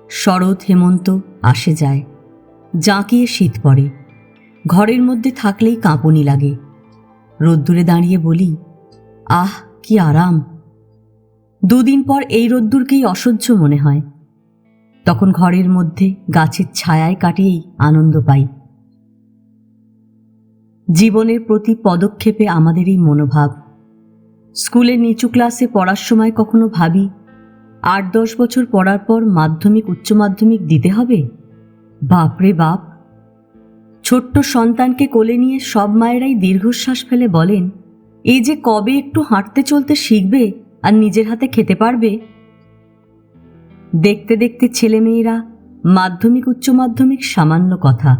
[SPEAKER 1] শরৎ হেমন্ত আসে যায়, জাঁকিয়ে শীত পড়ে। ঘরের মধ্যে থাকলেই কাঁপুনি লাগে। রোদ্দুরে দাঁড়িয়ে বলি, আহ কি আরাম। 2 দিন পর এই রোদ্দুরকেই অসহ্য মনে হয়। তখন ঘরের মধ্যে গাছের ছায়ায় কাটিয়েই আনন্দ পাই। জীবনের প্রতি পদক্ষেপে আমাদের এই মনোভাব। স্কুলের নিচু ক্লাসে পড়ার সময় কখনো ভাবি 8-10 বছর পড়ার পর মাধ্যমিক উচ্চ মাধ্যমিক দিতে হবে? বাপরে বাপ। ছোট্ট সন্তানকে কোলে নিয়ে সব মায়েরাই দীর্ঘশ্বাস ফেলে বলেন, এই যে কবে একটু হাঁটতে চলতে শিখবে আর নিজের হাতে খেতে পারবে। দেখতে দেখতে ছেলেমেয়েরা মাধ্যমিক উচ্চ মাধ্যমিক সামান্য কথা,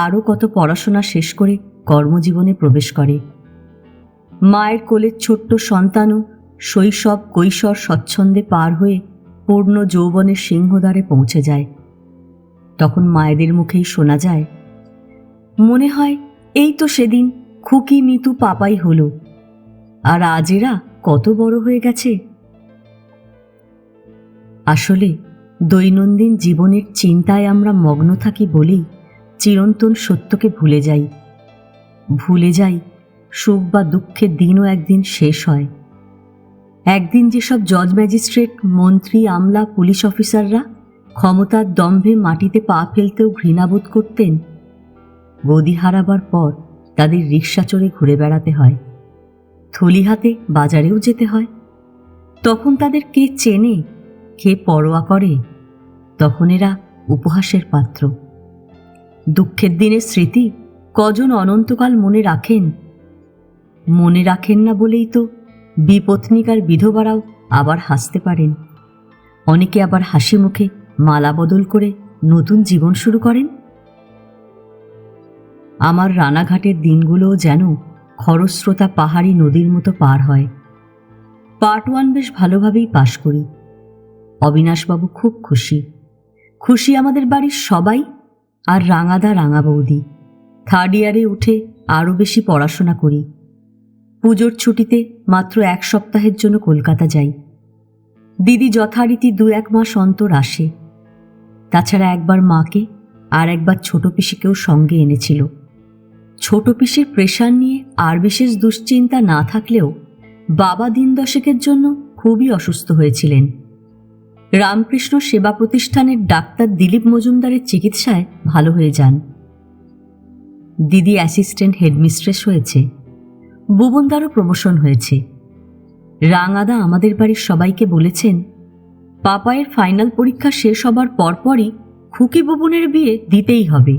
[SPEAKER 1] আরও কত পড়াশোনা শেষ করে কর্মজীবনে প্রবেশ করে। মায়ের কোলের ছোট্ট সন্তানও শৈশব কৈশোর স্বচ্ছন্দে পার হয়ে পূর্ণ যৌবনের সিংহদ্বারে পৌঁছে যায়। তখন মায়েদের মুখেই শোনা যায়, মনে হয় এই তো সেদিন খুকি মিতু পাপাই হলো, আর আজ এরা কত বড় হয়ে গেছে। আসলে দৈনন্দিন জীবনের চিন্তায় আমরা মগ্ন থাকি বলেই চিরন্তন সত্যকে ভুলে যাই। ভুলে যাই সুখ বা দুঃখের দিনও একদিন শেষ হয়। একদিন যেসব জজ ম্যাজিস্ট্রেট, মন্ত্রী, আমলা, পুলিশ অফিসাররা ক্ষমতার দম্ভে মাটিতে পা ফেলতেও ঘৃণাবোধ করতেন, গদি হারাবার পর তাদের রিকশা চড়ে ঘুরে বেড়াতে হয়, থলি হাতে বাজারেও যেতে হয়। তখন তাদের কে চেনে, কে পরোয়া করে? তখন এরা উপহাসের পাত্র। দুঃখের দিনের স্মৃতি কজন অনন্তকাল মনে রাখেন? মনে রাখেন না বলেই তো বিপত্নিক আর বিধবারাও আবার হাসতে পারেন। অনেকে আবার হাসি মুখে মালা বদল করে নতুন জীবন শুরু করেন। আমার রানাঘাটের দিনগুলোও যেন খরস্রোতা পাহাড়ি নদীর মতো পার হয়। পার্ট 1 বেশ ভালোভাবেই পাশ করি। অবিনাশবাবু খুব খুশি। খুশি আমাদের বাড়ির সবাই, আর রাঙাদা, রাঙা বৌদি। 3rd ইয়ারে উঠে আরও বেশি পড়াশোনা করি। পুজোর ছুটিতে মাত্র 1 সপ্তাহের জন্য কলকাতা যাই। দিদি যথারীতি 2-1 মাস অন্তর আসে। তাছাড়া একবার মাকে আর একবার ছোট পিসিকেও সঙ্গে এনেছিল। ছোট পিসির প্রেশার নিয়ে আর বিশেষ দুশ্চিন্তা না থাকলেও বাবা দিন 10 জন্য খুবই অসুস্থ হয়েছিলেন। রামকৃষ্ণ সেবা প্রতিষ্ঠানের ডাক্তার দিলীপ মজুমদারের চিকিৎসায় ভালো হয়ে যান। দিদি অ্যাসিস্ট্যান্ট হেডমিস্ট্রেস হয়েছে। বুবনদারও প্রমোশন হয়েছে। রাঙাদা আমাদের বাড়ির সবাইকে বলেছেন, পাপায়ের ফাইনাল পরীক্ষা শেষ হবার পরপরই খুকি বুবনের বিয়ে দিতেই হবে,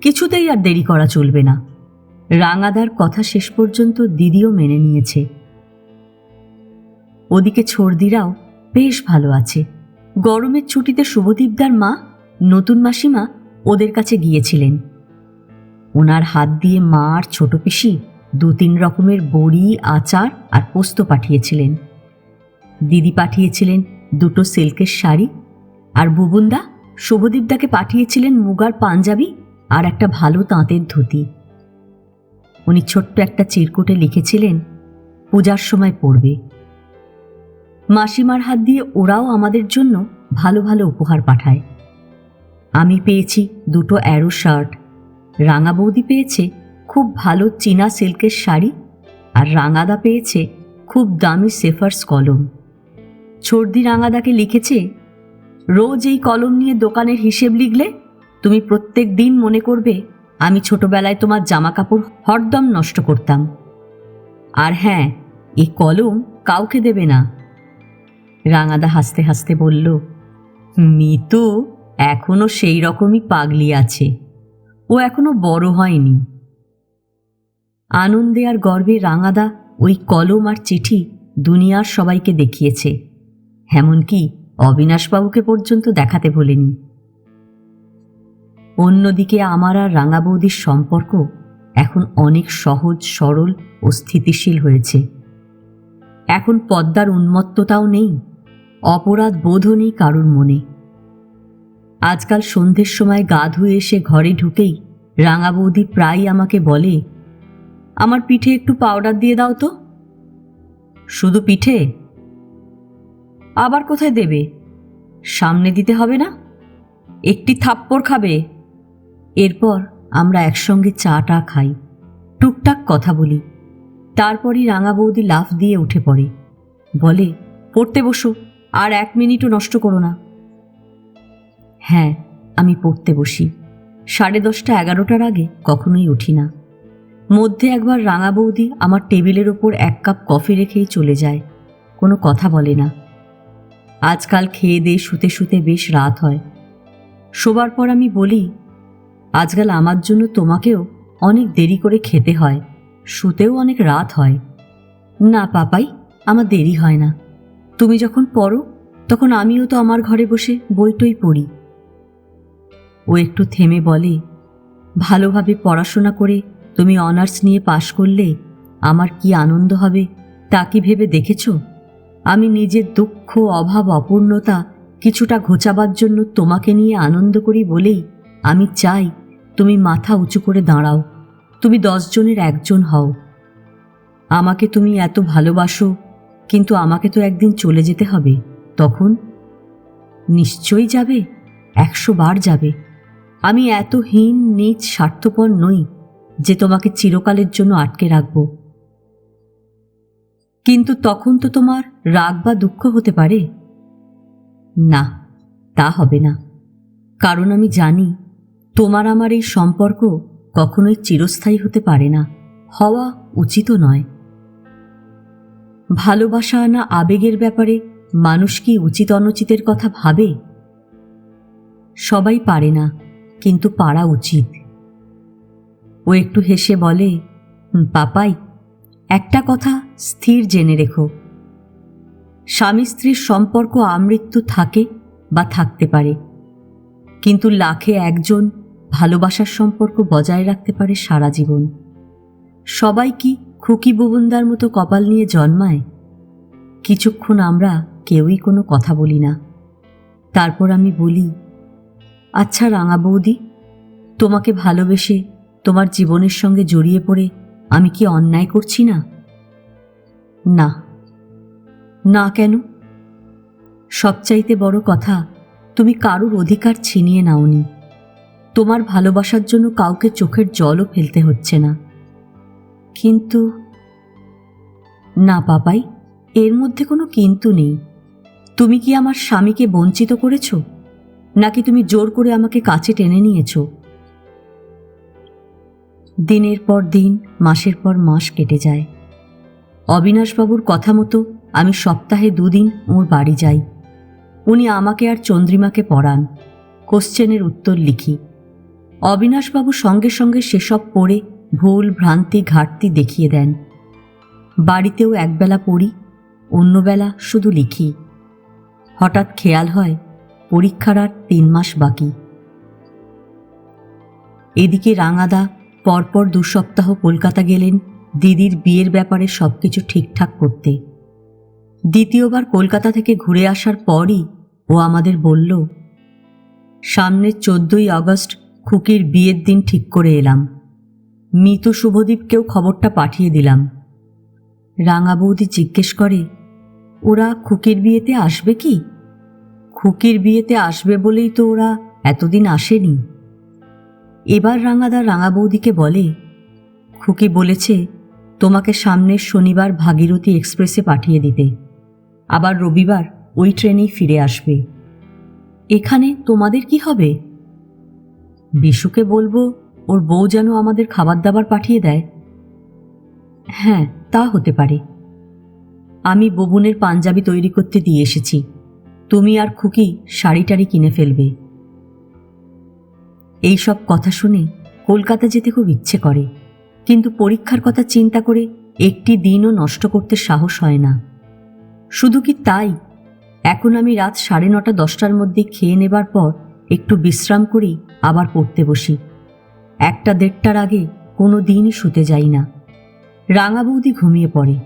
[SPEAKER 1] কিছুতেই আর দেরি করা চলবে না। রাঙাদার কথা শেষ পর্যন্ত দিদিও মেনে নিয়েছে। ওদিকে ছোড়দিরাও বেশ ভালো আছে। গরমের ছুটিতে শুভদীপদার মা, নতুন মাসিমা ওদের কাছে গিয়েছিলেন। ওনার হাত দিয়ে মা আর ছোট পিসি 2-3 রকমের বড়ি, আচার আর পোস্ত পাঠিয়েছিলেন। দিদি পাঠিয়েছিলেন 2টো সিল্কের শাড়ি, আর বুবুনদা শুভদীপদাকে পাঠিয়েছিলেন মুগার পাঞ্জাবি আর একটা ভালো তাঁতের ধুতি। উনি ছোট্ট একটা চিরকুটে লিখেছিলেন পূজার সময় পরবে। মাসিমার হাত দিয়ে ওরাও আমাদের জন্য ভালো ভালো উপহার পাঠায়। আমি পেয়েছি 2টো অ্যারো শার্ট, রাঙা বৌদি পেয়েছে খুব ভালো চীনা সিল্কের শাড়ি, আর রাঙাদা পেয়েছে খুব দামি সেফার্স কলম। ছর্দি রাঙাদাকে লিখেছে, রোজ এই কলম নিয়ে দোকানের হিসেব লিখলে তুমি প্রত্যেক দিন মনে করবে আমি ছোটবেলায় তোমার জামা কাপড় হরদম নষ্ট করতাম। আর হ্যাঁ, এই কলম কাউকে দেবে না। রাঙাদা হাসতে হাসতে বলল, মিতু এখনো সেই রকমই পাগলি আছে, ও এখনো বড় হয়নি। আনন্দে আর গর্বে রাঙাদা ওই কলম আর চিঠি দুনিয়ার সবাইকে দেখিয়েছে, এমনকি অবিনাশবাবুকে পর্যন্ত দেখাতে ভোলেনি। অন্যদিকে আমার আর রাঙা বৌদির সম্পর্ক এখন অনেক সহজ সরল ও স্থিতিশীল হয়েছে। এখন পদ্মার উন্মত্ততাও নেই, অপরাধ বোধও নেই কারুর মনে। আজকাল সন্ধ্যের সময় গা ধুয়ে এসে ঘরে ঢুকেই রাঙা বৌদি প্রায় আমাকে বলে, আমার পিঠে একটু পাউডার দিয়ে দাও তো। শুধু পিঠে? আবার কোথায় দেবে? সামনে দিতে হবে না? একটি থাপ্পড় খাবে। এরপর আমরা একসঙ্গে চা খাই, টুকটাক কথা বলি। তারপরই রাঙা বৌদি লাফ দিয়ে উঠে পড়ে, বলে, পড়তে বসো, আর 1 মিনিটও নষ্ট করো না। হ্যাঁ, আমি পড়তে বসি। 10:30 11টার আগে কখনোই উঠি না। মধ্যে একবার রাঙা বৌদি আমার টেবিলের ওপর 1 কাপ কফি রেখেই চলে যায়, কোনো কথা বলে না। আজকাল খেয়ে দিয়ে শুতে শুতে বেশ রাত হয়। শোবার পর আমি বলি, আজকাল আমার জন্য তোমাকেও অনেক দেরি করে খেতে হয়, শুতেও অনেক রাত হয়। না পাপাই, আমার দেরি হয় না। তুমি যখন পড়ো তখন আমিও তো আমার ঘরে বসে বইটই পড়ি। ও একটু থেমে বলে, ভালোভাবে পড়াশোনা করে তুমি অনার্স নিয়ে পাশ করলে আমার কি আনন্দ হবে তা কি ভেবে দেখেছ? আমি নিজের দুঃখ, অভাব, অপূর্ণতা কিছুটা ঘোচাবার জন্য তোমাকে নিয়ে আনন্দ করি বলেই আমি চাই তুমি মাথা উঁচু করে দাঁড়াও, তুমি 10 জনের একজন হও। আমাকে তুমি এত ভালোবাসো, কিন্তু আমাকে তো একদিন চলে যেতে হবে। তখন নিশ্চয়ই যাবে, 100 বার যাবে। আমি এত হীন, নীচ, স্বার্থপর নই যে তোমাকে চিরকালের জন্য আটকে রাখব। কিন্তু তখন তো তোমার রাগ বা দুঃখ হতে পারে। না, তা হবে না, কারণ আমি জানি তোমার আমার এই সম্পর্ক কখনোই চিরস্থায়ী হতে পারে না, হওয়া উচিতও নয়। ভালোবাসা না আবেগের ব্যাপারে মানুষ কি উচিত অনুচিতের কথা ভাবে? সবাই পারে না, কিন্তু পারা উচিত। ও একটু হেসে বলে, পাপাই, একটা কথা স্থির জেনে রেখো, স্বামী স্ত্রীর সম্পর্ক আমৃত্যু থাকে বা থাকতে পারে, কিন্তু লাখে একজন ভালোবাসার সম্পর্ক বজায় রাখতে পারে সারা জীবন। সবাই কি খুকি বুবুনদার মতো কপাল নিয়ে জন্মায়? কিছুক্ষণ আমরা কেউই কোনো কথা বলি না। তারপর আমি বলি, আচ্ছা রাঙা বৌদি, তোমাকে ভালোবেসে তোমার জীবনের সঙ্গে জড়িয়ে পড়ে আমি কি অন্যায় করছি না? না। না কেন? সবচাইতে বড় কথা, তুমি কারুর অধিকার ছিনিয়ে নাওনি। তোমার ভালোবাসার জন্য কাউকে চোখের জলও ফেলতে হচ্ছে না। কিন্তু না পাপাই, এর মধ্যে কোনো কিন্তু নেই। তুমি কি আমার স্বামীকে বঞ্চিত করেছ, নাকি তুমি জোর করে আমাকে কাছে টেনে নিয়েছ? দিনের পর দিন, মাসের পর মাস কেটে যায়। অবিনাশবাবুর কথা মতো আমি সপ্তাহে 2 দিন ওর বাড়ি যাই। উনি আমাকে আর চন্দ্রিমাকে পড়ান, কোশ্চেনের উত্তর লিখি। অবিনাশবাবু সঙ্গে সঙ্গে সেসব পড়ে ভুল, ভ্রান্তি, ঘাটতি দেখিয়ে দেন। বাড়িতেও একবেলা পড়ি, অন্যবেলা শুধু লিখি। হঠাৎ খেয়াল হয় পরীক্ষার আর 3 মাস বাকি। এদিকে রাঙাদা পরপর 2 সপ্তাহ কলকাতা গেলেন দিদির বিয়ের ব্যাপারে সবকিছু ঠিকঠাক করতে। দ্বিতীয়বার কলকাতা থেকে ঘুরে আসার পরই ও আমাদের বলল, সামনের 14ই আগস্ট খুকির বিয়ের দিন ঠিক করে এলাম। মিতু শুভদীপকেও খবরটা পাঠিয়ে দিলাম। রাঙা বৌদি জিজ্ঞেস করে, ওরা খুকির বিয়েতে আসবে কি? খুকির বিয়েতে আসবে বলেই তো ওরা এতদিন আসেনি। এবার রাঙাদা রাঙা বৌদিকে বলে, খুকি বলেছে তোমাকে সামনের শনিবার ভাগীরথী এক্সপ্রেসে পাঠিয়ে দিতে, আবার রবিবার ওই ট্রেনেই ফিরে আসবে। এখানে তোমাদের কি হবে? বিশুকে বলবো ওর বউ যেন আমাদের খাবার দাবার পাঠিয়ে দেয়। হ্যাঁ, তা হতে পারে। আমি ববুনের পাঞ্জাবি তৈরি করতে দিয়ে এসেছি, তুমি আর খুকি শাড়ি টাড়ি কিনে ফেলবে। এই সব কথা শুনে কলকাতা যেতে খুব ইচ্ছে করে, কিন্তু পরীক্ষার কথা চিন্তা করে একটি দিনও নষ্ট করতে সাহস হয় না। শুধু কি তাই, এখন আমি রাত 9:30-10টার মধ্যে খেয়ে নেবার পর একটু বিশ্রাম করি, আবার পড়তে বসি। 1টা-1:30টার আগে কোনো দিনই শুতে যাই না। রাঙা বৌদি ঘুমিয়ে পড়ে।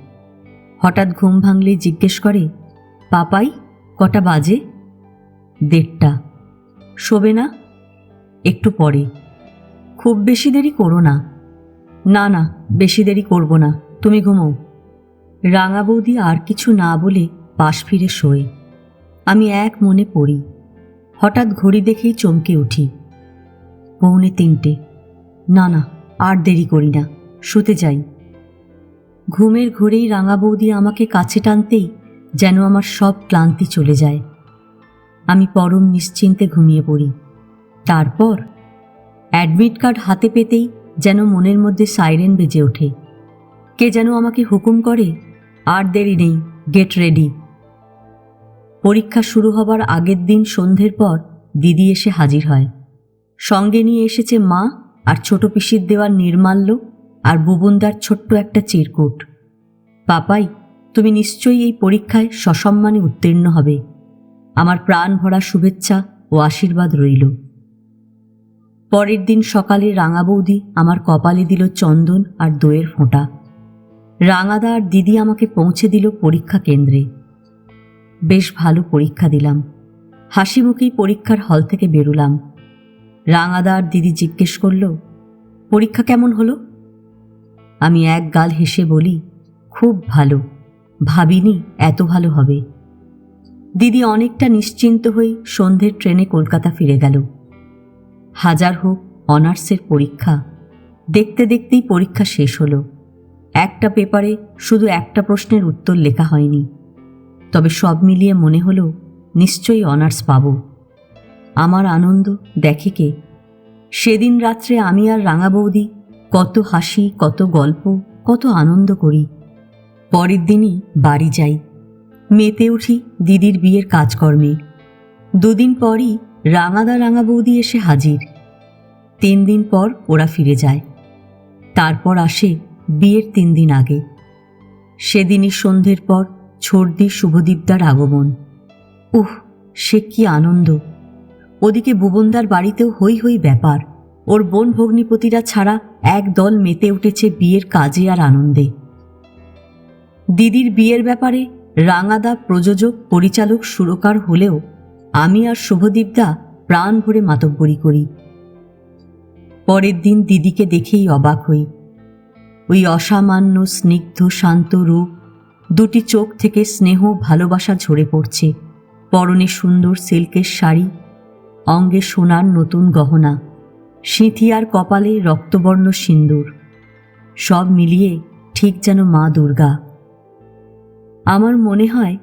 [SPEAKER 1] হঠাৎ ঘুম ভাঙলে জিজ্ঞেস করে, পাপাই কটা বাজে? 1:30। শোবে না? একটু পরে। খুব বেশি দেরি করো না। না না, বেশি দেরি করব না, তুমি ঘুমোও। রাঙা বৌদি আর কিছু না বলে পাশ ফিরে শোয়। আমি এক মনে পড়ি। হঠাৎ ঘড়ি দেখেই চমকে উঠি। 2:45। না না, আর দেরি করি না, শুতে যাই। ঘুমের ঘোরেই রাঙা বৌদি আমাকে কাছে টানতেই যেন আমার সব ক্লান্তি চলে যায়। আমি পরম নিশ্চিন্তে ঘুমিয়ে পড়ি। তারপর অ্যাডমিট কার্ড হাতে পেতেই যেন মনের মধ্যে সাইরেন বেজে ওঠে। কে যেন আমাকে হুকুম করে, আর দেরি নেই, গেট রেডি। পরীক্ষা শুরু হবার আগের দিন সন্ধ্যের পর দিদি এসে হাজির হয়। সঙ্গে নিয়ে এসেছে মা আর ছোট পিসির দেওয়া নির্মাল্য আর বুবুনদার ছোট্ট একটা চিরকুট। পাপাই, তুমি নিশ্চয়ই এই পরীক্ষায় সসম্মানে উত্তীর্ণ হবে। আমার প্রাণ ভরা শুভেচ্ছা ও আশীর্বাদ রইল। পরের দিন সকালে রাঙা বৌদি আমার কপালে দিল চন্দন আর দইয়ের ফোঁটা। রাঙাদা আর দিদি আমাকে পৌঁছে দিল পরীক্ষা কেন্দ্রে। বেশ ভালো পরীক্ষা দিলাম। হাসি মুখেই পরীক্ষার হল থেকে বেরোলাম। রাঙাদা আর দিদি জিজ্ঞেস করল, পরীক্ষা কেমন হলো? আমি এক গাল হেসে বলি, খুব ভালো, ভাবিনি এত ভালো হবে। দিদি অনেকটা নিশ্চিন্ত হয়ে সন্ধ্যের ট্রেনে কলকাতা ফিরে গেল। হাজার হোক অনার্সের পরীক্ষা, দেখতে দেখতেই পরীক্ষা শেষ হলো। একটা পেপারে শুধু একটা প্রশ্নের উত্তর লেখা হয়নি, তবে সব মিলিয়ে মনে হলো নিশ্চয়ই অনার্স পাব। আমার আনন্দ দেখে কে? সেদিন রাত্রে আমি আর রাঙা বৌদি কত হাসি, কত গল্প, কত আনন্দ করি। পরের দিনই বাড়ি যাই, মেতে উঠি দিদির বিয়ের কাজকর্মে। 2 দিন পরই রাঙাদা রাঙা বৌদি এসে হাজির। 3 দিন পর ওরা ফিরে যায়। তারপর আসে বিয়ের 3 দিন আগে। সেদিনই সন্ধ্যের পর ছর্দি শুভদীপদার আগমন। উহ, সে কি আনন্দ! ওদিকে বুবনদার বাড়িতেও হই হই ব্যাপার। ওর বোন ভগ্নিপতিরা ছাড়া এক দল মেতে উঠেছে বিয়ের কাজে আর আনন্দে। দিদির বিয়ের ব্যাপারে রাঙাদা প্রযোজক, পরিচালক, সুরকার হলেও আমি আর শুভদীপদা প্রাণ ভরে মাতব্বরি করি। পরের দিন দিদিকে দেখেই অবাক হই। ওই অসামান্য স্নিগ্ধ শান্ত রূপ, 2টি চোখ থেকে স্নেহ ভালোবাসা ঝরে পড়ছে। পরনে সুন্দর সিল্কের শাড়ি, অঙ্গে সোনার নতুন গহনা, সিঁথি আর কপালে রক্তবর্ণ সিন্দুর, সব মিলিয়ে ঠিক যেন মা দুর্গা। আমার মনে হয়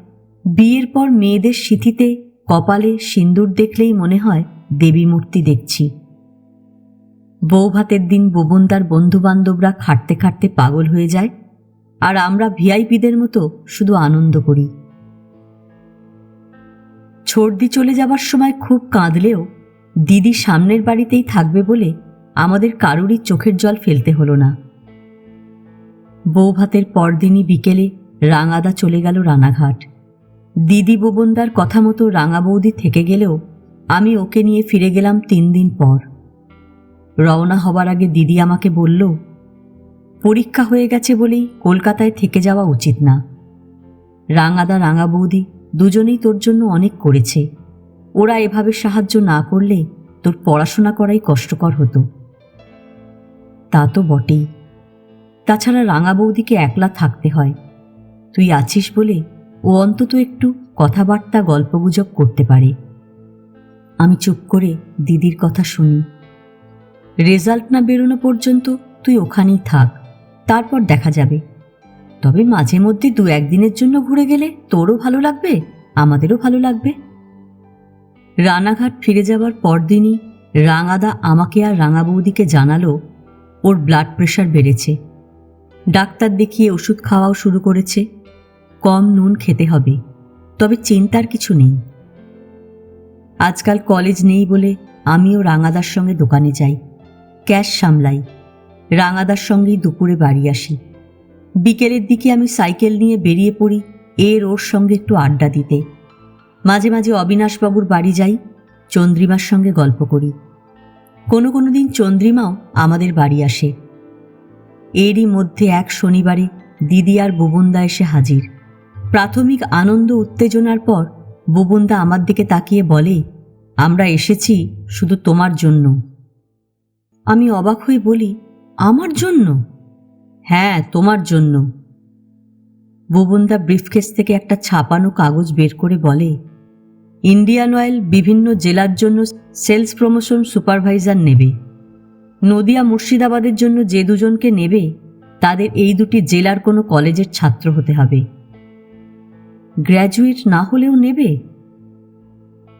[SPEAKER 1] বিয়ের পর মেয়েদের সিঁথিতে কপালে সিন্দুর দেখলেই মনে হয় দেবী মূর্তি দেখছি। বৌভাতের দিন বুবনদার বন্ধুবান্ধবরা খাটতে খাটতে পাগল হয়ে যায়, আর আমরা ভিআইপিদের মতো শুধু আনন্দ করি। ছর্দি চলে যাবার সময় খুব কাঁদলেও দিদি সামনের বাড়িতেই থাকবে বলে আমাদের কারুরই চোখের জল ফেলতে হলো না। বৌভাতের পরদিনই বিকেলে রাঙাদা চলে গেল রানাঘাট। দিদি বুবনদার কথা মতো রাঙা বৌদি থেকে গেলেও আমি ওকে নিয়ে ফিরে গেলাম 3 দিন পর। রওনা হবার আগে দিদি আমাকে বলল, পরীক্ষা হয়ে গেছে বলেই কলকাতায় থেকে যাওয়া উচিত না। রাঙাদা রাঙা বৌদি দুজনেই তোর জন্য অনেক করেছে। ওরা এভাবে সাহায্য না করলে তোর পড়াশোনা করাই কষ্টকর হতো। তা তো বটেই। তাছাড়া রাঙা বৌদিকে একলা থাকতে হয়। তুই আছিস বলে ও অন্তত একটু কথাবার্তা গল্পগুজব করতে পারে। আমি চুপ করে দিদির কথা শুনি। রেজাল্ট না বেরোনো পর্যন্ত তুই ওখানেই থাক, তারপর দেখা যাবে। তবে মাঝে মধ্যে 2-1 দিনের জন্য ঘুরে গেলে তোরও ভালো লাগবে, আমাদেরও ভালো লাগবে। রানাঘাট ফিরে যাবার পরদিনই রাঙাদা আমাকে আর রাঙা বৌদিকে জানালো ওর ব্লাড প্রেশার বেড়েছে। ডাক্তার দেখিয়ে ওষুধ খাওয়াও শুরু করেছে। কম নুন খেতে হবে, তবে চিন্তার কিছু নেই। আজকাল কলেজ নেই বলে আমিও রাঙাদার সঙ্গে দোকানে যাই, ক্যাশ সামলাই। রাঙাদার সঙ্গেই দুপুরে বাড়ি আসি। বিকেলের দিকে আমি সাইকেল নিয়ে বেরিয়ে পড়ি ওর সঙ্গে একটু আড্ডা দিতে। মাঝে মাঝে অবিনাশবাবুর বাড়ি যাই, চন্দ্রিমার সঙ্গে গল্প করি। কোনো কোনো দিন চন্দ্রিমাও আমাদের বাড়ি আসে। এরই মধ্যে এক শনিবারে দিদি আর বুবনদা এসে হাজির। প্রাথমিক আনন্দ উত্তেজনার পর বুবনদা আমার দিকে তাকিয়ে বলে, আমরা এসেছি শুধু তোমার জন্য। আমি অবাক হয়ে বলি, আমার জন্য? হ্যাঁ, তোমার জন্য। বুবনদা ব্রিফকেস থেকে একটা ছাপানো কাগজ বের করে বলে, ইন্ডিয়ান অয়েল বিভিন্ন জেলার জন্য সেলস প্রমোশন সুপারভাইজার নেবে। নদিয়া মুর্শিদাবাদের জন্য যে দুজনকে নেবে তাদের এই দুটি জেলার কোনো কলেজের ছাত্র হতে হবে। গ্র্যাজুয়েট না হলেও নেবে?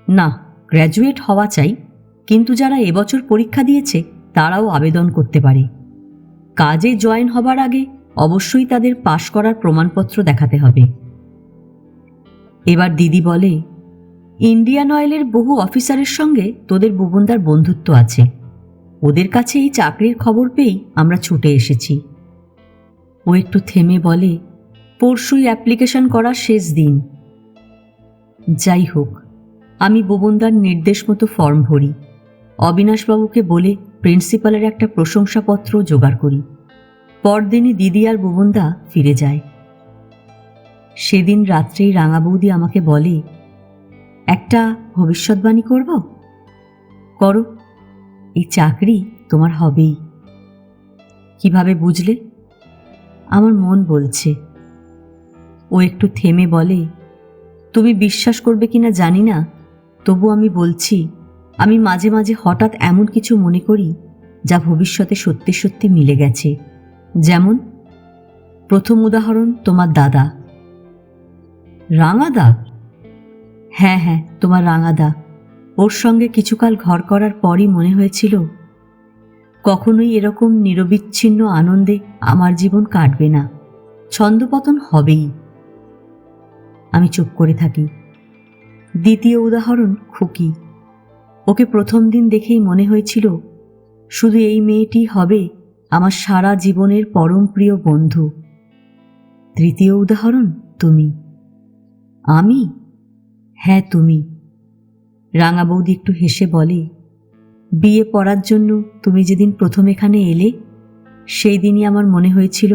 [SPEAKER 1] না, গ্র্যাজুয়েট হওয়া চাই, কিন্তু যারা এবছর পরীক্ষা দিয়েছে তারাও আবেদন করতে পারে। কাজে জয়েন হবার আগে অবশ্যই তাদের পাশ করার প্রমাণপত্র দেখাতে হবে। এবার দিদি বলে, ইন্ডিয়ান অয়েলের বহু অফিসারের সঙ্গে তোদের বুবনদার বন্ধুত্ব আছে। ওদের কাছে এই চাকরির খবর পেয়েই আমরা ছুটে এসেছি। ও একটু থেমে বলে, পরশুই অ্যাপ্লিকেশন করার শেষ দিন। যাই হোক, আমি বুবনদার নির্দেশ মতো ফর্ম ভরি। অবিনাশবাবুকে বলে প্রিন্সিপালের একটা প্রশংসাপত্র জোগাড় করি। পরদিনই দিদি আর বুবনদা ফিরে যায়। সেদিন রাত্রেই রাঙা বৌদি আমাকে বলে, একটা ভবিষ্যৎবাণী করব? করো, এই চাকরি তোমার হবেই। কিভাবে বুঝলে? আমার মন বলছে। ও একটু থেমে বলে, তুমি বিশ্বাস করবে কিনা জানি না, তবু আমি বলছি, আমি মাঝে মাঝে হঠাৎ এমন কিছু মনে করি যা ভবিষ্যতে সত্যি সত্যি মিলে গেছে। যেমন প্রথম উদাহরণ তোমার দাদা। রাঙাদা? হ্যাঁ হ্যাঁ, তোমার রাঙাদা। ওর সঙ্গে কিছুকাল ঘর করার পরই মনে হয়েছিল কখনোই এরকম নিরবিচ্ছিন্ন আনন্দে আমার জীবন কাটবে না, ছন্দপতন হবেই। আমি চুপ করে থাকি। দ্বিতীয় উদাহরণ খুকি। ওকে প্রথম দিন দেখেই মনে হয়েছিল শুধু এই মেয়েটি হবে আমার সারা জীবনের পরম প্রিয় বন্ধু। তৃতীয় উদাহরণ তুমি। আমি? হ্যাঁ, তুমি। রাঙা বৌদি একটু হেসে বলে, বিয়ে পড়ার জন্য তুমি যেদিন প্রথম এখানে এলে সেই দিনই আমার মনে হয়েছিল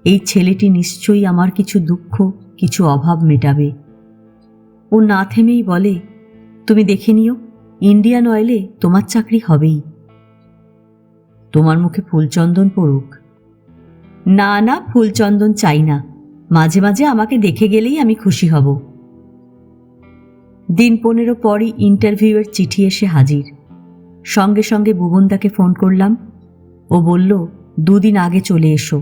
[SPEAKER 1] এই ছেলেটি নিশ্চয়ই আমার কিছু দুঃখ, কিছু অভাব মেটাবে। ও না থেমেই বলে, তুমি দেখে নিও, ইন্ডিয়ান অয়েলে তোমার চাকরি হবেই। তোমার মুখে ফুলচন্দন পড়ুক। না না, ফুলচন্দন চাই না, মাঝে মাঝে আমাকে দেখে গেলেই আমি খুশি হব। দিন 15 পরই ইন্টারভিউয়ের চিঠি এসে হাজির। সঙ্গে সঙ্গে বুবনদাকে ফোন করলাম। ও বলল 2 দিন আগে চলে এসো,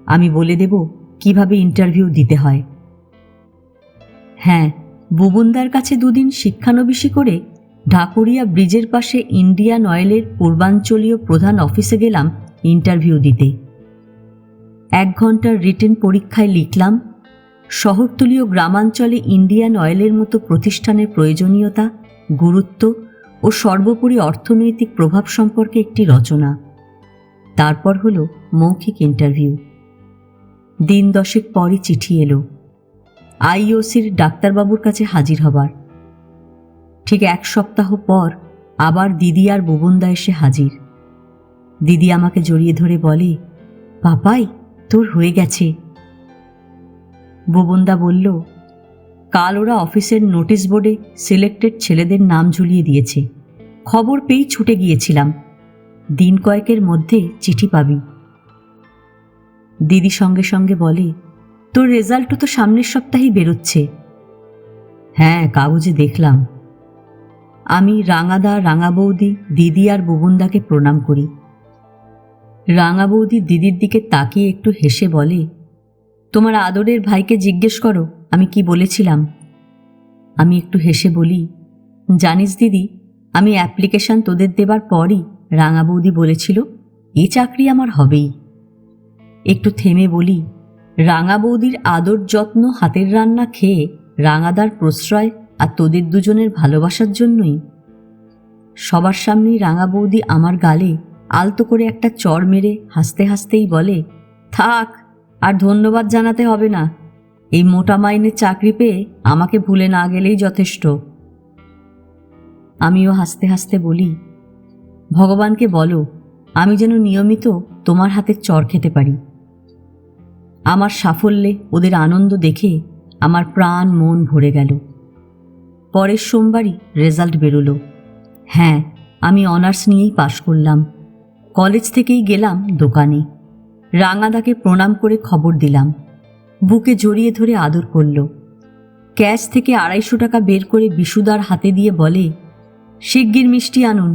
[SPEAKER 1] আমি বলে দেব কিভাবে ইন্টারভিউ দিতে হয়। হ্যাঁ, বুবনদার কাছে 2 দিন শিক্ষানবিশি করে ঢাকুরিয়া ব্রিজের পাশে ইন্ডিয়ান অয়েলের পূর্বাঞ্চলীয় প্রধান অফিসে গেলাম ইন্টারভিউ দিতে। 1 ঘন্টার রিটেন পরীক্ষায় লিখলাম শহরতলীয় গ্রামাঞ্চলে ইন্ডিয়ান অয়েলের মতো প্রতিষ্ঠানের প্রয়োজনীয়তা, গুরুত্ব ও সর্বোপরি অর্থনৈতিক প্রভাব সম্পর্কে একটি রচনা। তারপর হলো মৌখিক ইন্টারভিউ। দিন 10 পরই চিঠি এলো আইওসির ডাক্তারবাবুর কাছে হাজির হবার। ঠিক 1 সপ্তাহ পর আবার দিদি আর বুবনদা এসে হাজির। দিদি আমাকে জড়িয়ে ধরে বলে, পাপাই, তোর হয়ে গেছে। বুবনদা বলল, কাল ওরা অফিসের নোটিশ বোর্ডে সিলেক্টেড ছেলেদের নাম ঝুলিয়ে দিয়েছে। খবর পেয়েই ছুটে গিয়েছিলাম। দিন কয়েকের মধ্যে চিঠি পাবি। দিদি সঙ্গে সঙ্গে বলে, তোর রেজাল্টও তো সামনের সপ্তাহেই বেরোচ্ছে। হ্যাঁ, কাগজে দেখলাম। আমি রাঙাদা, রাঙা বৌদি, দিদি আর বুবনদাকে প্রণাম করি। রাঙা বৌদি দিদির দিকে তাকিয়ে একটু হেসে বলে, তোমার আদরের ভাইকে জিজ্ঞেস করো আমি কি বলেছিলাম। আমি একটু হেসে বলি, জানিস দিদি, আমি অ্যাপ্লিকেশন তোদের দেবার পরই রাঙা বৌদি বলেছিল এ চাকরি আমার হবেই। একটু থেমে বলি, রাঙা বৌদির আদর যত্ন, হাতের রান্না খেয়ে রাঙাদার প্রশ্রয় আর তোদের দুজনের ভালোবাসার জন্যই। সবার সামনেই রাঙা বৌদি আমার গালে আলতো করে একটা চড় মেরে হাসতে হাসতেই বলে, থাক, আর ধন্যবাদ জানাতে হবে না। এই মোটা মাইনের চাকরি পেয়ে আমাকে ভুলে না গেলেই যথেষ্ট। আমিও হাসতে হাসতে বলি, ভগবানকে বলো আমি যেন নিয়মিত তোমার হাতের চড় খেতে পারি। আমার সাফল্যে ওদের আনন্দ দেখে আমার প্রাণ মন ভরে গেল। পরের সোমবারই রেজাল্ট বেরোলো। হ্যাঁ, আমি অনার্স নিয়েই পাশ করলাম। কলেজ থেকেই গেলাম দোকানে। রাঙাদাকে প্রণাম করে খবর দিলাম। বুকে জড়িয়ে ধরে আদর করল। ক্যাশ থেকে 250 টাকা বের করে বিশুদার হাতে দিয়ে বলে, শিগগির মিষ্টি আনুন,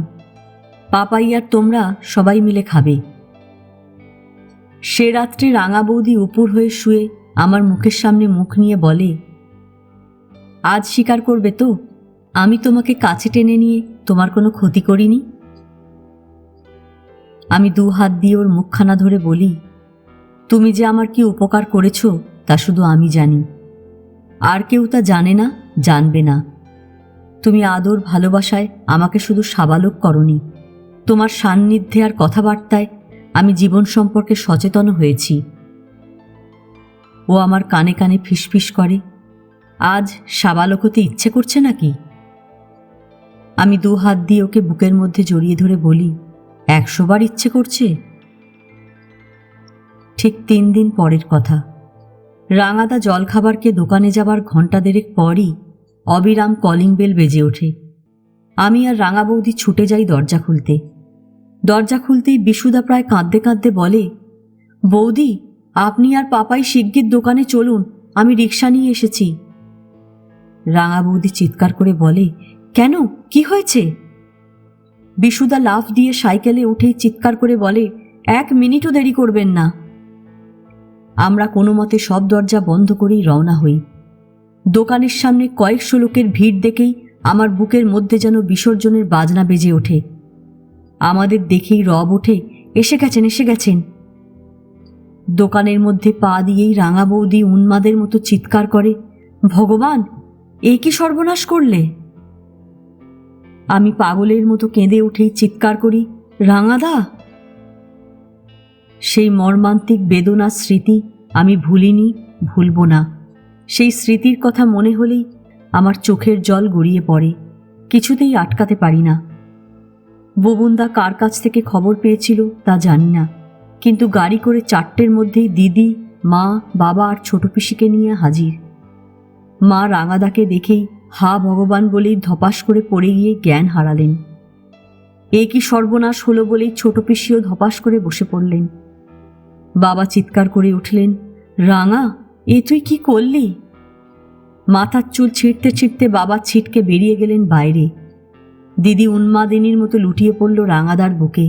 [SPEAKER 1] পাপাই আর তোমরা সবাই মিলে খাবে। সে রাত্রে রাঙা বৌদি উপর হয়ে শুয়ে আমার মুখের সামনে মুখ নিয়ে বলে, আজ স্বীকার করবে তো আমি তোমাকে কাছে টেনে নিয়ে তোমার কোনো ক্ষতি করিনি? আমি 2 হাত দিয়ে ওর মুখখানা ধরে বলি, তুমি যে আমার কি উপকার করেছো তা শুধু আমি জানি, আর কেউ তা জানে না, জানবে না। তুমি আদর ভালোবাসায় আমাকে শুধু সাবালক করনি, তোমার সান্নিধ্যে আর কথাবার্তায় আমি জীবন সম্পর্কে সচেতন হয়েছি। ও আমার কানে কানে ফিসফিস করে, আজ সাবালক হতে ইচ্ছে করছে নাকি? আমি 2 হাত দিয়ে ওকে বুকের মধ্যে জড়িয়ে ধরে বলি, 100 বার ইচ্ছে করছে। ঠিক 3 দিন পরের কথা। রাঙাদা জলখাবারকে দোকানে যাবার ঘণ্টা দেড়েক পরই অবিরাম কলিং বেল বেজে ওঠে। আমি আর রাঙা বৌদি ছুটে যাই দরজা খুলতে। দরজা খুলতেই বিশুদা প্রায় কাঁদতে কাঁদতে বলে, বৌদি, আপনি আর পাপাই শিগগির দোকানে চলুন, আমি রিকশা নিয়ে এসেছি। রাঙা বৌদি চিৎকার করে বলে, কেন, কি হয়েছে? বিশুদা লাফ দিয়ে সাইকেলে উঠেই চিৎকার করে বলে, 1 মিনিটও দেরি করবেন না। আমরা কোনো মতে সব দরজা বন্ধ করেই রওনা হই। দোকানের সামনে কয়েকশো লোকের ভিড় দেখেই আমার বুকের মধ্যে যেন বিসর্জনের বাজনা বেজে ওঠে। আমাদের দেখেই রব ওঠে, এসে গেছেন, এসে গেছেন। দোকানের মধ্যে পা দিয়েই রাঙা বৌদি উন্মাদের মতো চিৎকার করে, ভগবান, এ কি সর্বনাশ করলে? আমি পাগলের মতো কেঁদে উঠেই চিৎকার করি, রাঙাদা। সেই মর্মান্তিক বেদনার স্মৃতি আমি ভুলিনি, ভুলব না। সেই স্মৃতির কথা মনে হলেই আমার চোখের জল গড়িয়ে পড়ে, কিছুতেই আটকাতে পারি না। বুবনদা কার কাছ থেকে খবর পেয়েছিল তা জানি না, কিন্তু গাড়ি করে 4টের মধ্যেই দিদি, মা, বাবা আর ছোট পিসিকে নিয়ে হাজির। মা রাঙাদাকে দেখেই হা ভগবান বলেই ধপাস করে পড়ে গিয়ে জ্ঞান হারালেন। এ কি সর্বনাশ হলো বলেই ছোট পিসিও ধপাস করে বসে পড়লেন। বাবা চিৎকার করে উঠলেন, রাঙা, এ তুই কি করলি? মাথার চুল ছিঁড়তে ছিঁড়তে বাবা ছিটকে বেরিয়ে গেলেন বাইরে। দিদি উন্মাদিনীর মতো লুটিয়ে পড়ল রাঙাদার বুকে।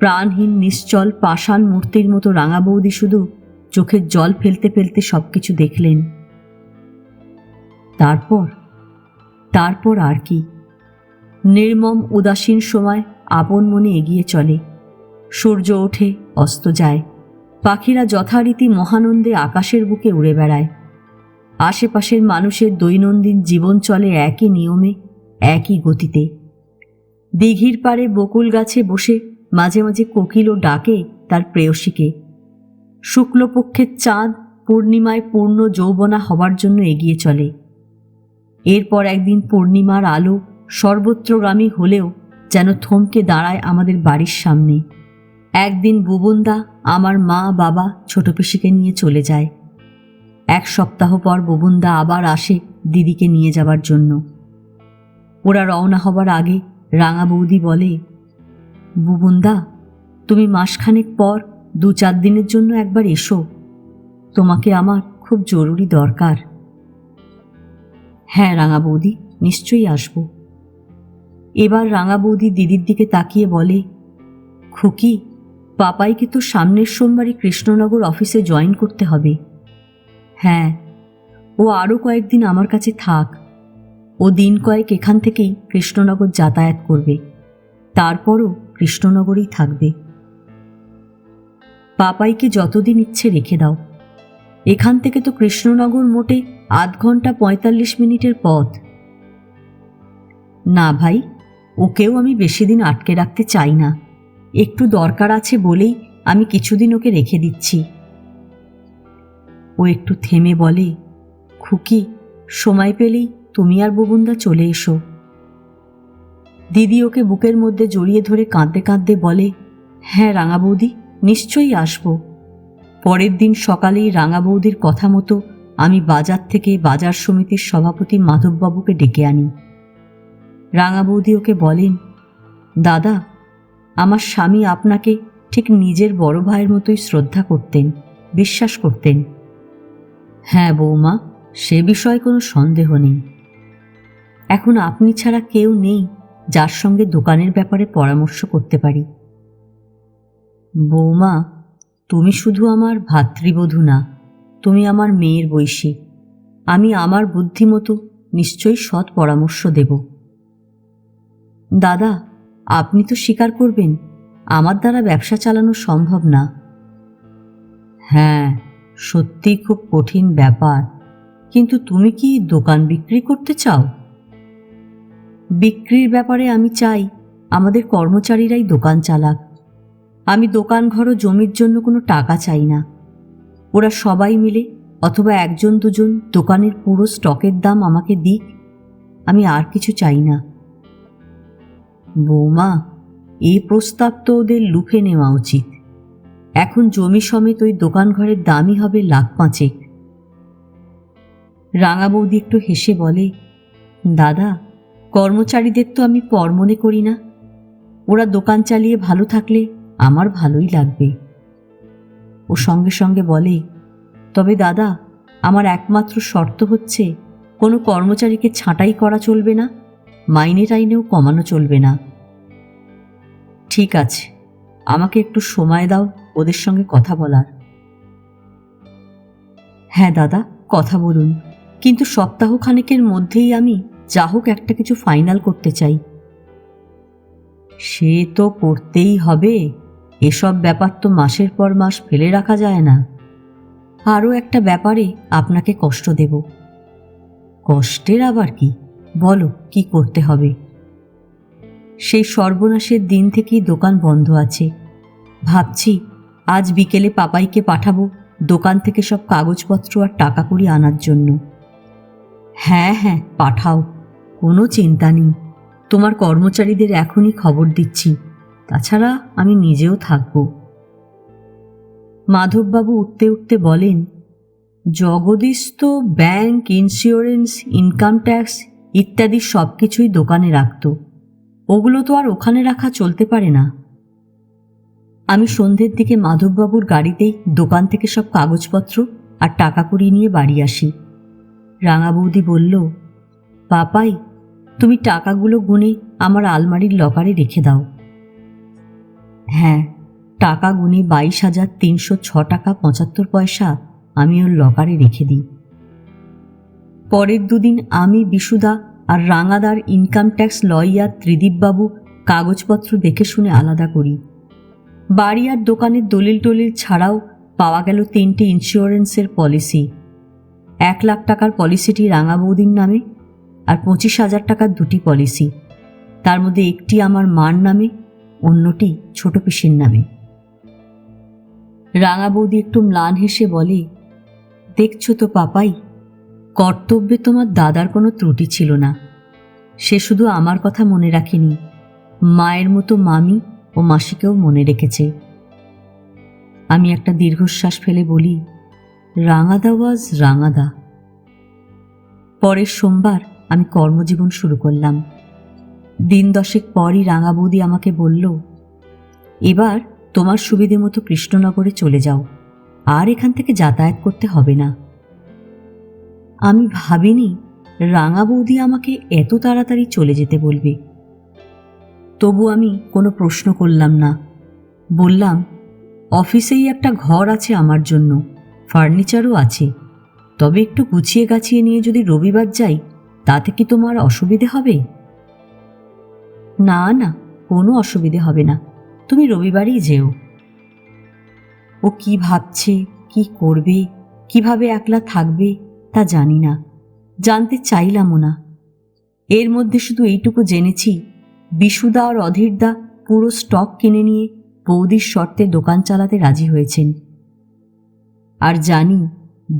[SPEAKER 1] প্রাণহীন নিশ্চল পাষাণ মূর্তির মতো রাঙা বৌদি শুধু চোখের জল ফেলতে ফেলতে সবকিছু দেখলেন। তারপর আর কি? নির্মম উদাসীন সময় আপন মনে এগিয়ে চলে। সূর্য ওঠে, অস্ত যায়। পাখিরা যথারীতি মহানন্দে আকাশের বুকে উড়ে বেড়ায়। আশেপাশের মানুষের দৈনন্দিন জীবন চলে একই নিয়মে, একই গতিতে। দিঘির পাড়ে বকুল গাছে বসে মাঝে মাঝে কোকিলও ডাকে তার প্রেয়সীকে। শুক্লপক্ষের চাঁদ পূর্ণিমায় পূর্ণ যৌবনা হবার জন্য এগিয়ে চলে। এরপর একদিন পূর্ণিমার আলো সর্বত্রগামী হলেও যেন থমকে দাঁড়ায় আমাদের বাড়ির সামনে। একদিন বুবনদা আমার মা, বাবা, ছোট পিসিকে নিয়ে চলে যায়। 1 সপ্তাহ পর ববুনদা আবার আসে দিদিকে নিয়ে যাবার জন্য। ওরা রওনা হবার আগে রাঙা বৌদি বলে, বুবুনদা, তুমি মাসখানেক পর 2-4 দিনের জন্য একবার এসো, তোমাকে আমার খুব জরুরি দরকার। হ্যাঁ রাঙা বৌদি, নিশ্চয়ই আসব। এবার রাঙা বৌদি দিদির দিকে তাকিয়ে বলে, খুকি, পাপাইকে তো সামনের সোমবারই কৃষ্ণনগর অফিসে জয়েন করতে হবে। হ্যাঁ, ও আরও কয়েকদিন আমার কাছে থাক। ও দিন কয়েক এখান থেকেই কৃষ্ণনগর যাতায়াত করবে, তারপরও কৃষ্ণনগরেই থাকবে। পাপাইকে যতদিন ইচ্ছে রেখে দাও। এখান থেকে তো কৃষ্ণনগর মোটে 8 ঘন্টা 45 মিনিটের পথ। না ভাই, ওকেও আমি বেশি দিন আটকে রাখতে চাই না। একটু দরকার আছে বলেই আমি কিছুদিন ওকে রেখে দিচ্ছি। ও একটু থেমে বলে, খুকি, সময় পেলেই তুমি আর ববুনদা চলে এসো। দিদি ওকে বুকের মধ্যে জড়িয়ে ধরে কাঁদতে কাঁদতে বলে, হ্যাঁ রাঙা বৌদি, নিশ্চয়ই আসব। পরের দিন সকালেই রাঙা বৌদির কথা মতো আমি বাজার থেকে বাজার সমিতির সভাপতি মাধববাবুকে ডেকে আনি। রাঙা বৌদি ওকে বলেন, দাদা, আমার স্বামী আপনাকে ঠিক নিজের বড় ভাইয়ের মতোই শ্রদ্ধা করতেন, বিশ্বাস করতেন। হ্যাঁ বৌমা, সে বিষয়ে কোনো সন্দেহ নেই। এখন আপনি ছাড়া কেউ নেই যার সঙ্গে দোকানের ব্যাপারে পরামর্শ করতে পারি। বৌমা, তুমি শুধু আমার ভাতৃবধূ না, তুমি আমার মেয়ের বয়সী। আমি আমার বুদ্ধিমতো নিশ্চয়ই সৎ পরামর্শ দেব। দাদা, আপনি তো স্বীকার করবেন আমার দ্বারা ব্যবসা চালানো সম্ভব না। হ্যাঁ, সত্যিই খুব কঠিন ব্যাপার, কিন্তু তুমি কি দোকান বিক্রি করতে চাও? বিক্রির ব্যাপারে আমি চাই আমাদের কর্মচারীরাই দোকান চালাক। আমি দোকান ঘর ও জমির জন্য কোনো টাকা চাই না। ওরা সবাই মিলে অথবা 1-2 দোকানের পুরো স্টকের দাম আমাকে দিক, আমি আর কিছু চাই না। বৌমা, এই প্রস্তাব তো ওদের লুফে নেওয়া উচিত। এখন জমি সমেত ওই দোকান ঘরের দামই হবে 1,05,000। রাঙা বৌদি একটু হেসে বলে, দাদা, কর্মচারীদের তো আমি পর মনে করি না। ওরা দোকান চালিয়ে ভালো থাকলে আমার ভালোই লাগবে। ও সঙ্গে সঙ্গে বলে, তবে দাদা, আমার একমাত্র শর্ত হচ্ছে কোনো কর্মচারীকে ছাঁটাই করা চলবে না, মাইনে টাইনেও কমানো চলবে না। ঠিক আছে, আমাকে একটু সময় দাও ওদের সঙ্গে কথা বলার। হ্যাঁ দাদা, কথা বলুন, কিন্তু সপ্তাহখানেকের মধ্যেই আমি যা হোক একটা কিছু ফাইনাল করতে চাই। সে তো করতেই হবে, এসব ব্যাপার তো মাসের পর মাস ফেলে রাখা যায় না। আরও একটা ব্যাপারে আপনাকে কষ্ট দেব। কষ্টের আবার কি? বলো, কি করতে হবে? সেই সর্বনাশের দিন থেকেই দোকান বন্ধ আছে। ভাবছি আজ বিকেলে পাপাইকে পাঠাবো দোকান থেকে সব কাগজপত্র আর টাকা কড়ি আনার জন্য। হ্যাঁ হ্যাঁ, পাঠাও, কোনো চিন্তা নেই। তোমার কর্মচারীদের এখনই খবর দিচ্ছি, তাছাড়া আমি নিজেও থাকব। মাধববাবু উঠতে উঠতে বলেন, জগদীশ তো ব্যাংক, ইন্স্যুরেন্স, ইনকাম ট্যাক্স ইত্যাদি সব কিছুই দোকানে রাখত। ওগুলো তো আর ওখানে রাখা চলতে পারে না। আমি সন্ধ্যের দিকে মাধববাবুর গাড়িতেই দোকান থেকে সব কাগজপত্র আর টাকা কড়ি নিয়ে বাড়ি আসি। রাঙা বৌদি বলল, পাপাই, তুমি টাকাগুলো গুনে আমার আলমারির লকারে রেখে দাও। হ্যাঁ, টাকা গুনে 22,306 টাকা 75 পয়সা আমি ওর লকারে রেখে দিই। পরের 2 দিন আমি, বিশুদা আর রাঙাদার ইনকাম ট্যাক্স লয়ার ত্রিদীপবাবু কাগজপত্র দেখে শুনে আলাদা করি। বাড়ি আর দোকানের দলিল টলিল ছাড়াও পাওয়া গেল 3টে ইন্স্যুরেন্সের পলিসি। 1 লাখ টাকার পলিসিটি রাঙা বৌদির নামে আর 25,000 টাকার 2টি পলিসি, তার মধ্যে একটি আমার মার নামে, অন্যটি ছোট পিসির নামে। রাঙা বৌদি একটু ম্লান হেসে বলে, দেখছো তো পাপাই, কর্তব্যে তোমার দাদার কোনো ত্রুটি ছিল না। সে শুধু আমার কথা মনে রাখেনি, মায়ের মতো মামি ও মাসিকেও মনে রেখেছে। আমি একটা দীর্ঘশ্বাস ফেলে বলি, রাঙাদা ওয়াজ রাঙাদা। পরের সোমবার আমি কর্মজীবন শুরু করলাম। দিন 10 পরই রাঙা বৌদি আমাকে বলল, এবার তোমার সুবিধে মতো কৃষ্ণনগরে চলে যাও, আর এখান থেকে যাতায়াত করতে হবে না। আমি ভাবিনি রাঙা বৌদি আমাকে এত তাড়াতাড়ি চলে যেতে বলবে। তবু আমি কোনো প্রশ্ন করলাম না। বললাম, অফিসেই একটা ঘর আছে আমার জন্য, ফার্নিচারও আছে, তবে একটু গুছিয়ে গাছিয়ে নিয়ে যদি রবিবার যাই তাতে কি তোমার অসুবিধে হবে? না না, কোনো অসুবিধে হবে না, তুমি রবিবারই যেও। ও কি ভাবছে, কি করবে, কিভাবে একলা থাকবে তা জানি না, জানতে চাইলামও না। এর মধ্যে শুধু এইটুকু জেনেছি, বিশুদা আর অধীরদা পুরো স্টক কিনে নিয়ে বৌদির শর্তে দোকান চালাতে রাজি হয়েছেন। আর জানি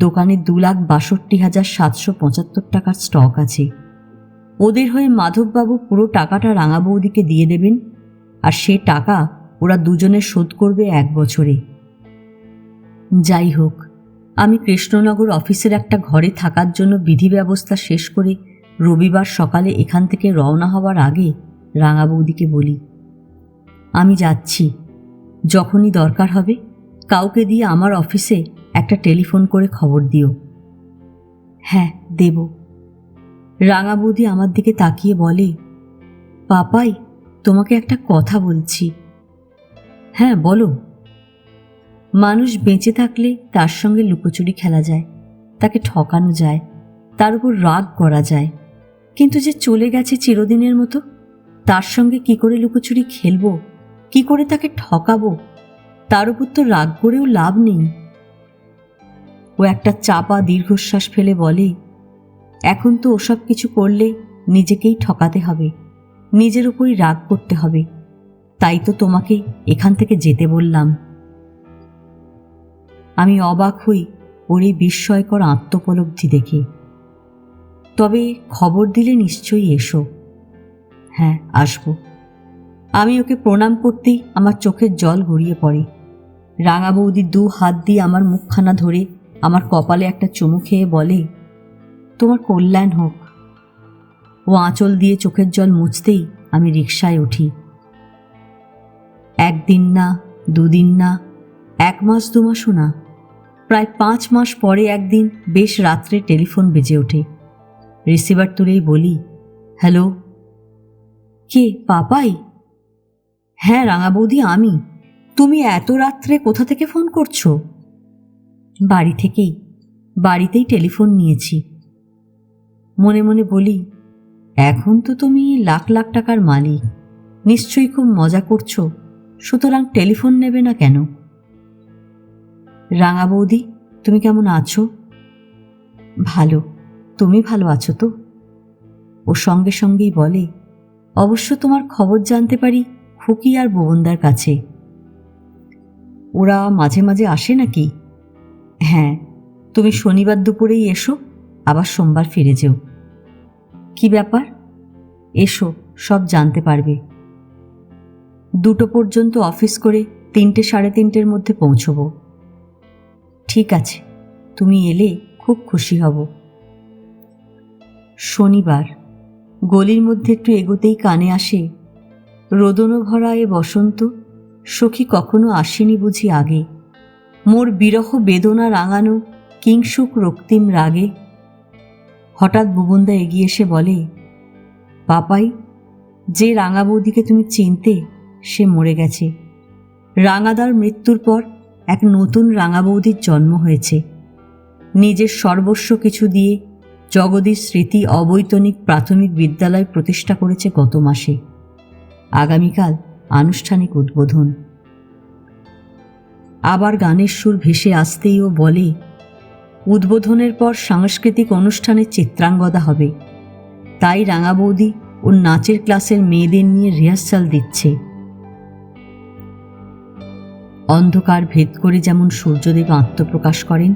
[SPEAKER 1] দোকানে 2,62,775 টাকার স্টক আছে। ওদের হয়ে মাধববাবু পুরো টাকাটা রাঙা বৌদিকে দিয়ে দেবেন, আর সে টাকা ওরা দুজনে শোধ করবে 1 বছরে। যাই হোক, আমি কৃষ্ণনগর অফিসের একটা ঘরে থাকার জন্য বিধি ব্যবস্থা শেষ করে রবিবার সকালে এখান থেকে রওনা হওয়ার আগে রাঙা বৌদিকে বলি, আমি যাচ্ছি, যখনই দরকার হবে কাউকে দিয়ে আমার অফিসে একটা টেলিফোন করে খবর দিও। হ্যাঁ, দেব। রাঙা বৌদি আমার দিকে তাকিয়ে বলে, পাপাই, তোমাকে একটা কথা বলছি। হ্যাঁ, বলো। মানুষ বেঁচে থাকলে তার সঙ্গে লুকোচুরি খেলা যায়, তাকে ঠকানো যায়, তার উপর রাগ করা যায়, কিন্তু যে চলে গেছে চিরদিনের মতো, তার সঙ্গে কি করে লুকোচুরি খেলবো, কি করে তাকে ঠকাবো, তার উপর তো রাগ করেও লাভ নেই। ও একটা চাপা দীর্ঘশ্বাস ফেলে বলে, এখন তো ওসব কিছু করলে নিজেকেই ঠকাতে হবে, নিজের উপরই রাগ করতে হবে, তাই তো তোমাকে এখান থেকে যেতে বললাম। আমি অবাক হই ওর এই বিস্ময়কর আত্মোপলব্ধি দেখে। তবে খবর দিলে নিশ্চয়ই এসো। হ্যাঁ, আসব। আমি ওকে প্রণাম করতেই আমার চোখের জল গড়িয়ে পড়ে। রাঙা বৌদি 2 হাত দিয়ে আমার মুখখানা ধরে আমার কপালে একটা চুমু খেয়ে বলে, তোমার কল্যাণ হোক। ও আঁচল দিয়ে চোখের জল মুছতেই আমি রিকশায় উঠি। 1 দিন না, 2 দিন না, 1 মাস 2 মাসও না, প্রায় 5 মাস পরে একদিন বেশ রাত্রে টেলিফোন বেজে ওঠে। রিসিভার তুলেই বলি, হ্যালো। কে, পাপাই? হ্যাঁ রাঙা বৌদি, আমি। তুমি এত রাত্রে কোথা থেকে ফোন করছো? বাড়ি থেকেই, বাড়িতেই টেলিফোন নিয়েছি। মনে মনে বলি, এখন তো তুমি লাখ লাখ টাকার মালিক, নিশ্চয়ই খুব মজা করছো, সুতরাং টেলিফোন নেবে না কেন? রাঙা বৌদি, তুমি কেমন আছো? ভালো, তুমি ভালো আছো তো? ও সঙ্গে সঙ্গেই বলে, অবশ্য তোমার খবর জানতে পারি খুকি আর ভুবনদার কাছে। ওরা মাঝে মাঝে আসে নাকি? হ্যাঁ, তুমি শনিবার দুপুরেই এসো, আবার সোমবার ফিরে যেও। কি ব্যাপার? এসো, সব জানতে পারবে। 2টো পর্যন্ত অফিস করে 3টে সাড়ে 3টের মধ্যে পৌঁছবো। ঠিক আছে, তুমি এলে খুব খুশি হব। শনিবার গলির মধ্যে একটু এগোতেই কানে আসে, রোদনও ভরা এ বসন্ত, সখী কখনো আসেনি বুঝি আগে, মোর বিরহ বেদনা রাঙানো কিংসুক রক্তিম রাগে। হঠাৎ বুবনদা এগিয়ে এসে বলে, পাপাই, যে রাঙা বৌদিকে তুমি চিনতে সে মরে গেছে। রাঙাদার মৃত্যুর পর এক নতুন রাঙা বৌদির জন্ম হয়েছে। নিজের সর্বস্ব কিছু দিয়ে জগদীশ স্মৃতি অবৈতনিক প্রাথমিক বিদ্যালয় প্রতিষ্ঠা করেছে গত মাসে। আগামীকাল আনুষ্ঠানিক উদ্বোধন। আবার গানের সুর ভেসে আসতেই ও বলে, উদ্বোধনের পর সাংস্কৃতিক অনুষ্ঠানের চিত্রাঙ্গদা হবে, তাই রাঙা বৌদি ওর নাচের ক্লাসের মেয়েদের নিয়ে রিহার্সাল দিচ্ছে। অন্ধকার ভেদ করে যেমন সূর্যদেব আত্মপ্রকাশ করেন,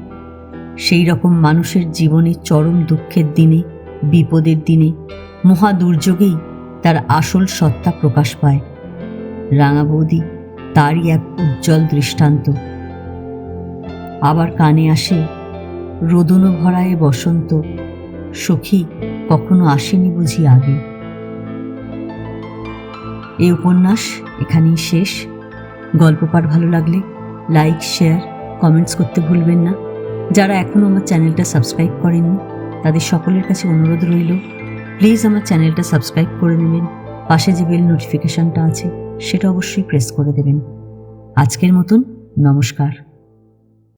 [SPEAKER 1] সেই রকম মানুষের জীবনে চরম দুঃখের দিনে, বিপদের দিনে, মহা দুর্যোগেই তার আসল সত্তা প্রকাশ পায়। রাঙা বৌদি তারই এক উজ্জ্বল দৃষ্টান্ত। আবার কানে আসে রোদন ভরায় বসন্ত, সখী কখনো আসেনি বুঝি আগে। এই উপন্যাস এখানেই শেষ। গল্প পাঠ ভালো লাগলে লাইক, শেয়ার, কমেন্টস করতে ভুলবেন না। যারা এখনও আমার চ্যানেলটা সাবস্ক্রাইব করেননি তাদের সকলের কাছে অনুরোধ রইল, প্লিজ আমার চ্যানেলটা সাবস্ক্রাইব করে নেবেন। পাশে যে বেল নোটিফিকেশনটা আছে সেটা অবশ্যই প্রেস করে দেবেন। আজকের মতন নমস্কার।